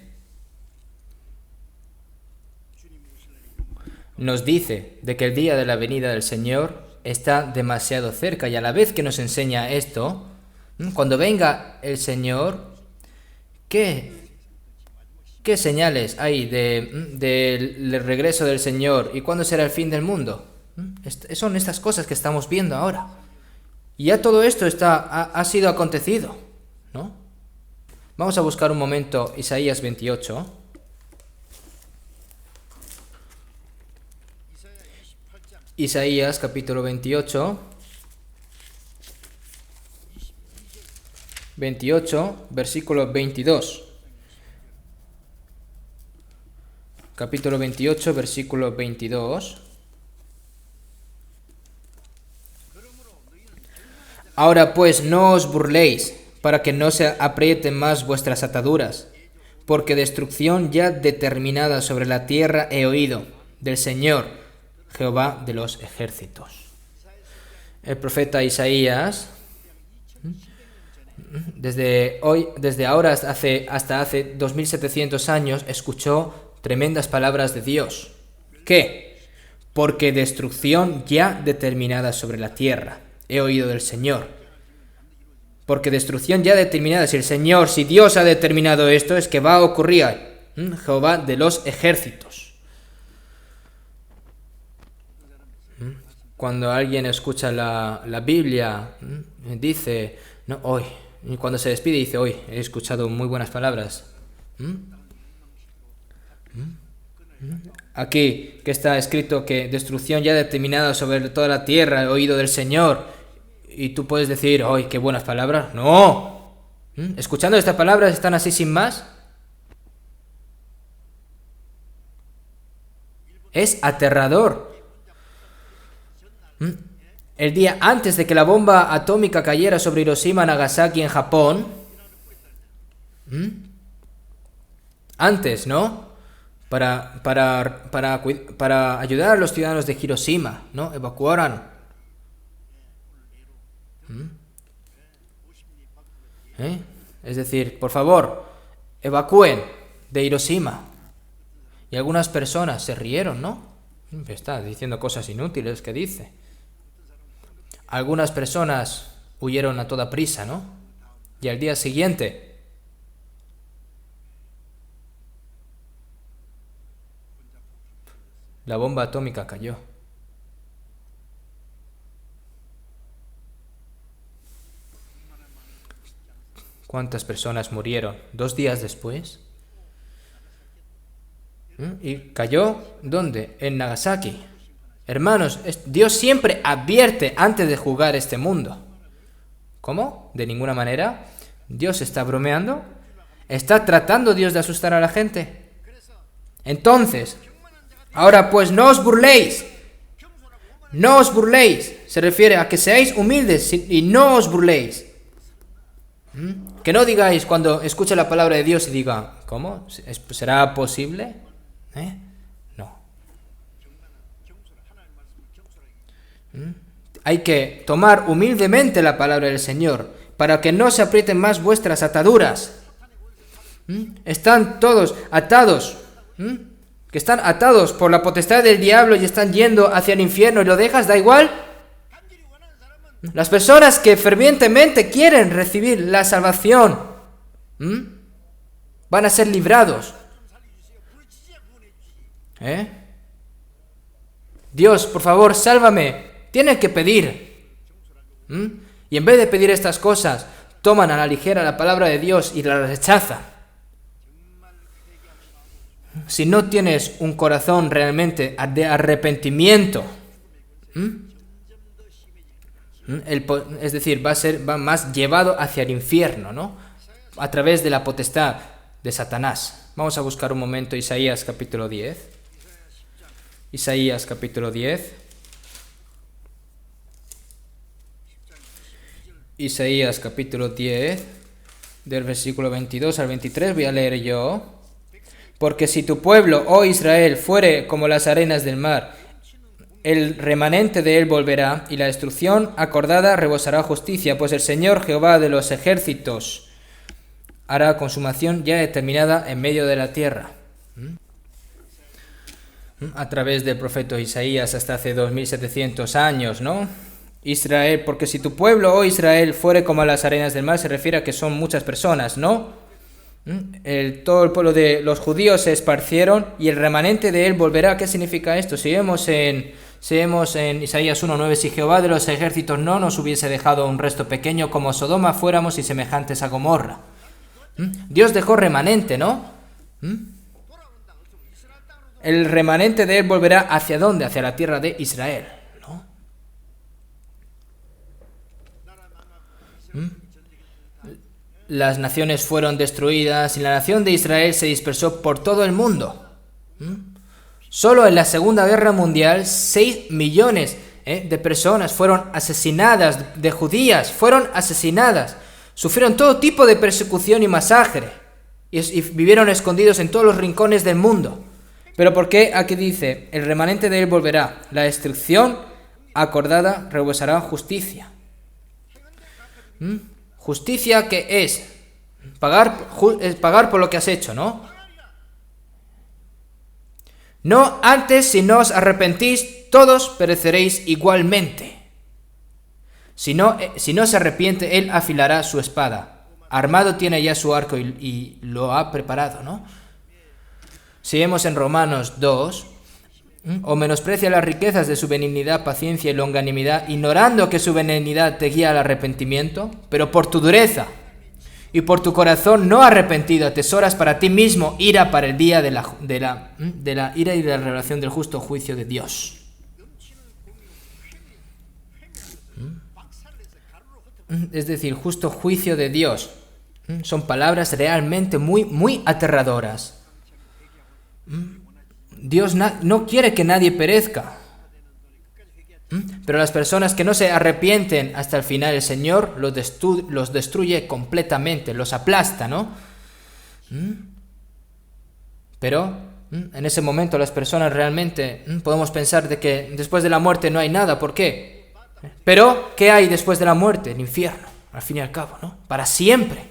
[SPEAKER 1] nos dice de que el día de la venida del Señor está demasiado cerca, y a la vez que nos enseña esto, cuando venga el Señor, ¿qué señales hay del regreso del Señor y cuándo será el fin del mundo? Son estas cosas que estamos viendo ahora. Y ya todo esto ha sido acontecido, ¿no? Vamos a buscar un momento Isaías 28. Isaías capítulo 28, 28, versículo 22. Capítulo 28, versículo 22. Ahora pues no os burléis, para que no se aprieten más vuestras ataduras, porque destrucción ya determinada sobre la tierra he oído, del Señor, Jehová de los ejércitos. El profeta Isaías, desde ahora hasta hace 2700 años, escuchó tremendas palabras de Dios. ¿Qué? Porque destrucción ya determinada sobre la tierra he oído del Señor. Porque destrucción ya determinada. Si Dios ha determinado esto, es que va a ocurrir. Jehová de los ejércitos. Cuando alguien escucha la Biblia, dice, no, hoy, y cuando se despide dice, hoy he escuchado muy buenas palabras. Aquí que está escrito que destrucción ya determinada sobre toda la tierra he oído del Señor, y tú puedes decir, ¡ay, qué buenas palabras! ¡No! Escuchando estas palabras están así sin más. Es aterrador. El día antes de que la bomba atómica cayera sobre Hiroshima y Nagasaki en Japón, antes, ¿no? Para ayudar a los ciudadanos de Hiroshima, ¿no? Evacuaran. Es decir, por favor, evacúen de Hiroshima. Y algunas personas se rieron, ¿no? Está diciendo cosas inútiles que dice. Algunas personas huyeron a toda prisa, ¿no? Y al día siguiente la bomba atómica cayó. ¿Cuántas personas murieron 2 días después? ¿Y cayó dónde? En Nagasaki. Hermanos, Dios siempre advierte antes de juzgar este mundo. ¿Cómo? De ninguna manera. ¿Dios está bromeando? ¿Está tratando Dios de asustar a la gente? Entonces, ahora pues no os burléis. No os burléis. Se refiere a que seáis humildes y no os burléis. Que no digáis cuando escuche la palabra de Dios y diga, ¿cómo? ¿Será posible? No. hay que tomar humildemente la palabra del Señor para que no se aprieten más vuestras ataduras. Están todos atados, que están atados por la potestad del diablo y están yendo hacia el infierno y lo dejas, da igual. Las personas que fervientemente quieren recibir la salvación van a ser librados. Dios, por favor, sálvame. Tienen que pedir. Y en vez de pedir estas cosas, toman a la ligera la palabra de Dios y la rechazan. Si no tienes un corazón realmente de arrepentimiento, es decir, va más llevado hacia el infierno, ¿no? A través de la potestad de Satanás. Vamos a buscar un momento Isaías capítulo 10. Isaías capítulo 10. Isaías capítulo 10, del versículo 22 al 23, voy a leer yo. Porque si tu pueblo, oh Israel, fuere como las arenas del mar, el remanente de él volverá, y la destrucción acordada rebosará justicia, pues el Señor Jehová de los ejércitos hará consumación ya determinada en medio de la tierra. A través del profeta Isaías hasta hace 2700 años, ¿no? Israel, porque si tu pueblo, oh Israel, fuere como las arenas del mar, se refiere a que son muchas personas, ¿no? Todo el pueblo de los judíos se esparcieron y el remanente de él volverá. ¿Qué significa esto? Si vemos en Isaías 1:9, si Jehová de los ejércitos no nos hubiese dejado un resto pequeño como Sodoma, fuéramos y semejantes a Gomorra. Dios dejó remanente, ¿no? El remanente de él volverá ¿hacia dónde? Hacia la tierra de Israel, ¿no? Las naciones fueron destruidas y la nación de Israel se dispersó por todo el mundo. Solo en la Segunda Guerra Mundial 6 millones de personas fueron asesinadas, de judías fueron asesinadas, sufrieron todo tipo de persecución y masacre y vivieron escondidos en todos los rincones del mundo. Pero ¿por qué aquí dice? El remanente de él volverá, la destrucción acordada rebosará justicia. Justicia que es pagar por lo que has hecho, ¿no? No antes, si no os arrepentís, todos pereceréis igualmente. Si no se arrepiente, él afilará su espada. Armado tiene ya su arco y lo ha preparado, ¿no? Si vemos en Romanos 2, o menosprecia las riquezas de su benignidad, paciencia y longanimidad, ignorando que su benignidad te guía al arrepentimiento, pero por tu dureza y por tu corazón no arrepentido atesoras para ti mismo ira para el día de la ira y de la revelación del justo juicio de Dios. Es decir, justo juicio de Dios. Son palabras realmente muy, muy aterradoras. Dios no quiere que nadie perezca. Pero las personas que no se arrepienten hasta el final, el Señor los destruye completamente, los aplasta, ¿no? Pero en ese momento las personas realmente podemos pensar de que después de la muerte no hay nada. ¿Por qué? Pero, ¿qué hay después de la muerte? El infierno, al fin y al cabo, ¿no? Para siempre.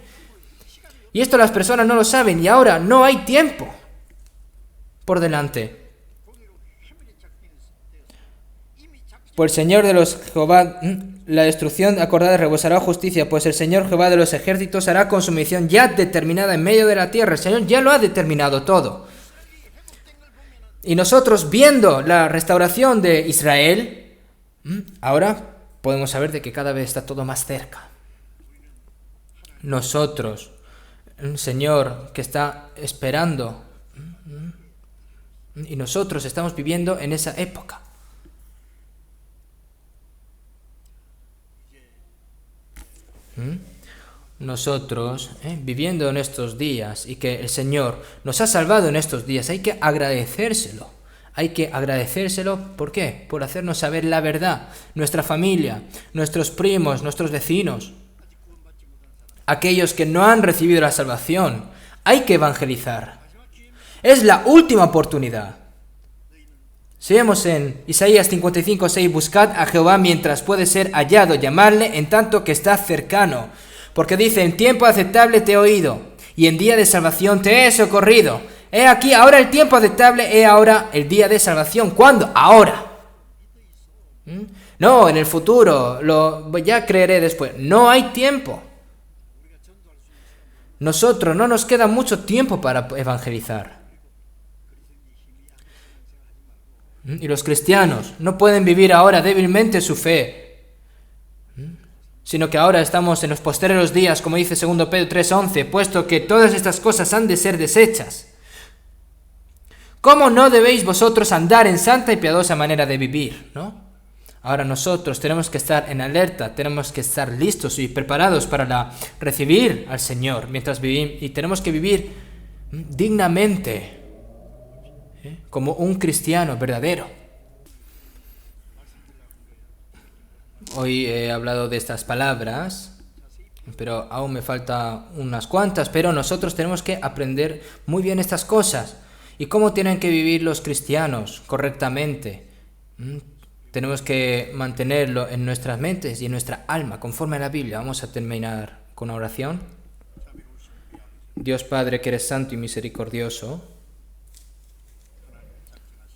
[SPEAKER 1] Y esto las personas no lo saben y ahora no hay tiempo por delante. Por el Señor de los Jehová, la destrucción acordada rebosará justicia, pues el Señor Jehová de los ejércitos hará consumación ya determinada en medio de la tierra. El Señor ya lo ha determinado todo. Y nosotros, viendo la restauración de Israel, ahora podemos saber de que cada vez está todo más cerca. Nosotros, el Señor que está esperando, y nosotros estamos viviendo en esa época. Nosotros, viviendo en estos días y que el Señor nos ha salvado en estos días, hay que agradecérselo. Hay que agradecérselo, ¿por qué? Por hacernos saber la verdad. Nuestra familia, nuestros primos, nuestros vecinos, aquellos que no han recibido la salvación, hay que evangelizar. Es la última oportunidad. Seguimos en Isaías 55:6, buscad a Jehová mientras puede ser hallado, llamadle en tanto que está cercano. Porque dice, en tiempo aceptable te he oído, y en día de salvación te he socorrido. He aquí, ahora el tiempo aceptable, he ahora el día de salvación. ¿Cuándo? Ahora. No, en el futuro, ya creeré después. No hay tiempo. Nosotros no nos queda mucho tiempo para evangelizar. Y los cristianos no pueden vivir ahora débilmente su fe, sino que ahora estamos en los postreros días, como dice 2 Pedro 3:11, puesto que todas estas cosas han de ser deshechas. ¿Cómo no debéis vosotros andar en santa y piadosa manera de vivir? ¿No? Ahora nosotros tenemos que estar en alerta, tenemos que estar listos y preparados para recibir al Señor mientras vivimos, y tenemos que vivir dignamente, como un cristiano verdadero. Hoy he hablado de estas palabras, pero aún me falta unas cuantas, pero nosotros tenemos que aprender muy bien estas cosas y cómo tienen que vivir los cristianos correctamente. Tenemos que mantenerlo en nuestras mentes y en nuestra alma, conforme a la Biblia. Vamos a terminar con una oración. Dios Padre, que eres santo y misericordioso,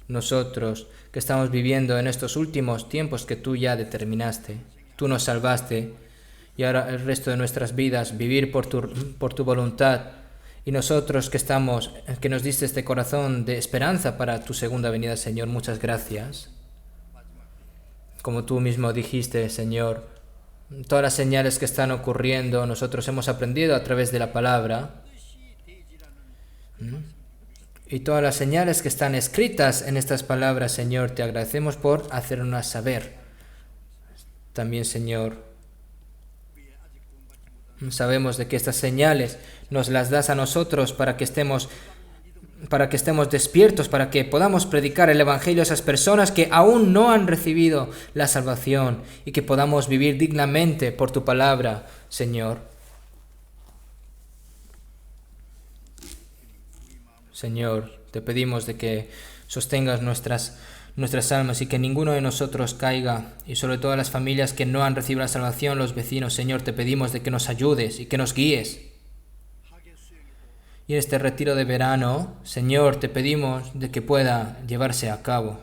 [SPEAKER 1] nosotros que estamos viviendo en estos últimos tiempos que tú ya determinaste, tú nos salvaste, y ahora el resto de nuestras vidas vivir por tu voluntad, y nosotros que nos diste este corazón de esperanza para tu segunda venida, Señor, muchas gracias. Como tú mismo dijiste, Señor, todas las señales que están ocurriendo, nosotros hemos aprendido a través de la palabra, y todas las señales que están escritas en estas palabras, Señor, te agradecemos por hacernos saber. También, Señor, sabemos de que estas señales nos las das a nosotros para que estemos despiertos, para que podamos predicar el Evangelio a esas personas que aún no han recibido la salvación, y que podamos vivir dignamente por tu palabra, Señor. Señor, te pedimos de que sostengas nuestras almas y que ninguno de nosotros caiga, y sobre todo las familias que no han recibido la salvación, los vecinos, Señor, te pedimos de que nos ayudes y que nos guíes. Y en este retiro de verano, Señor, te pedimos de que pueda llevarse a cabo,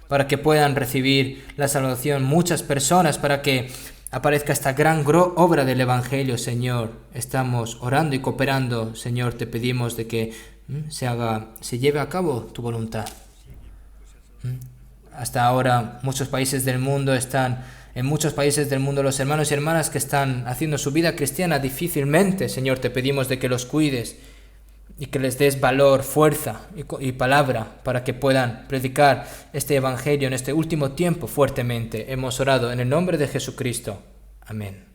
[SPEAKER 1] para que puedan recibir la salvación muchas personas, para que aparezca esta gran obra del Evangelio, Señor. Estamos orando y cooperando, Señor, te pedimos de que se lleve a cabo tu voluntad. Hasta ahora en muchos países del mundo los hermanos y hermanas que están haciendo su vida cristiana difícilmente, Señor, te pedimos de que los cuides y que les des valor, fuerza y palabra para que puedan predicar este Evangelio en este último tiempo fuertemente. Hemos orado en el nombre de Jesucristo. Amén.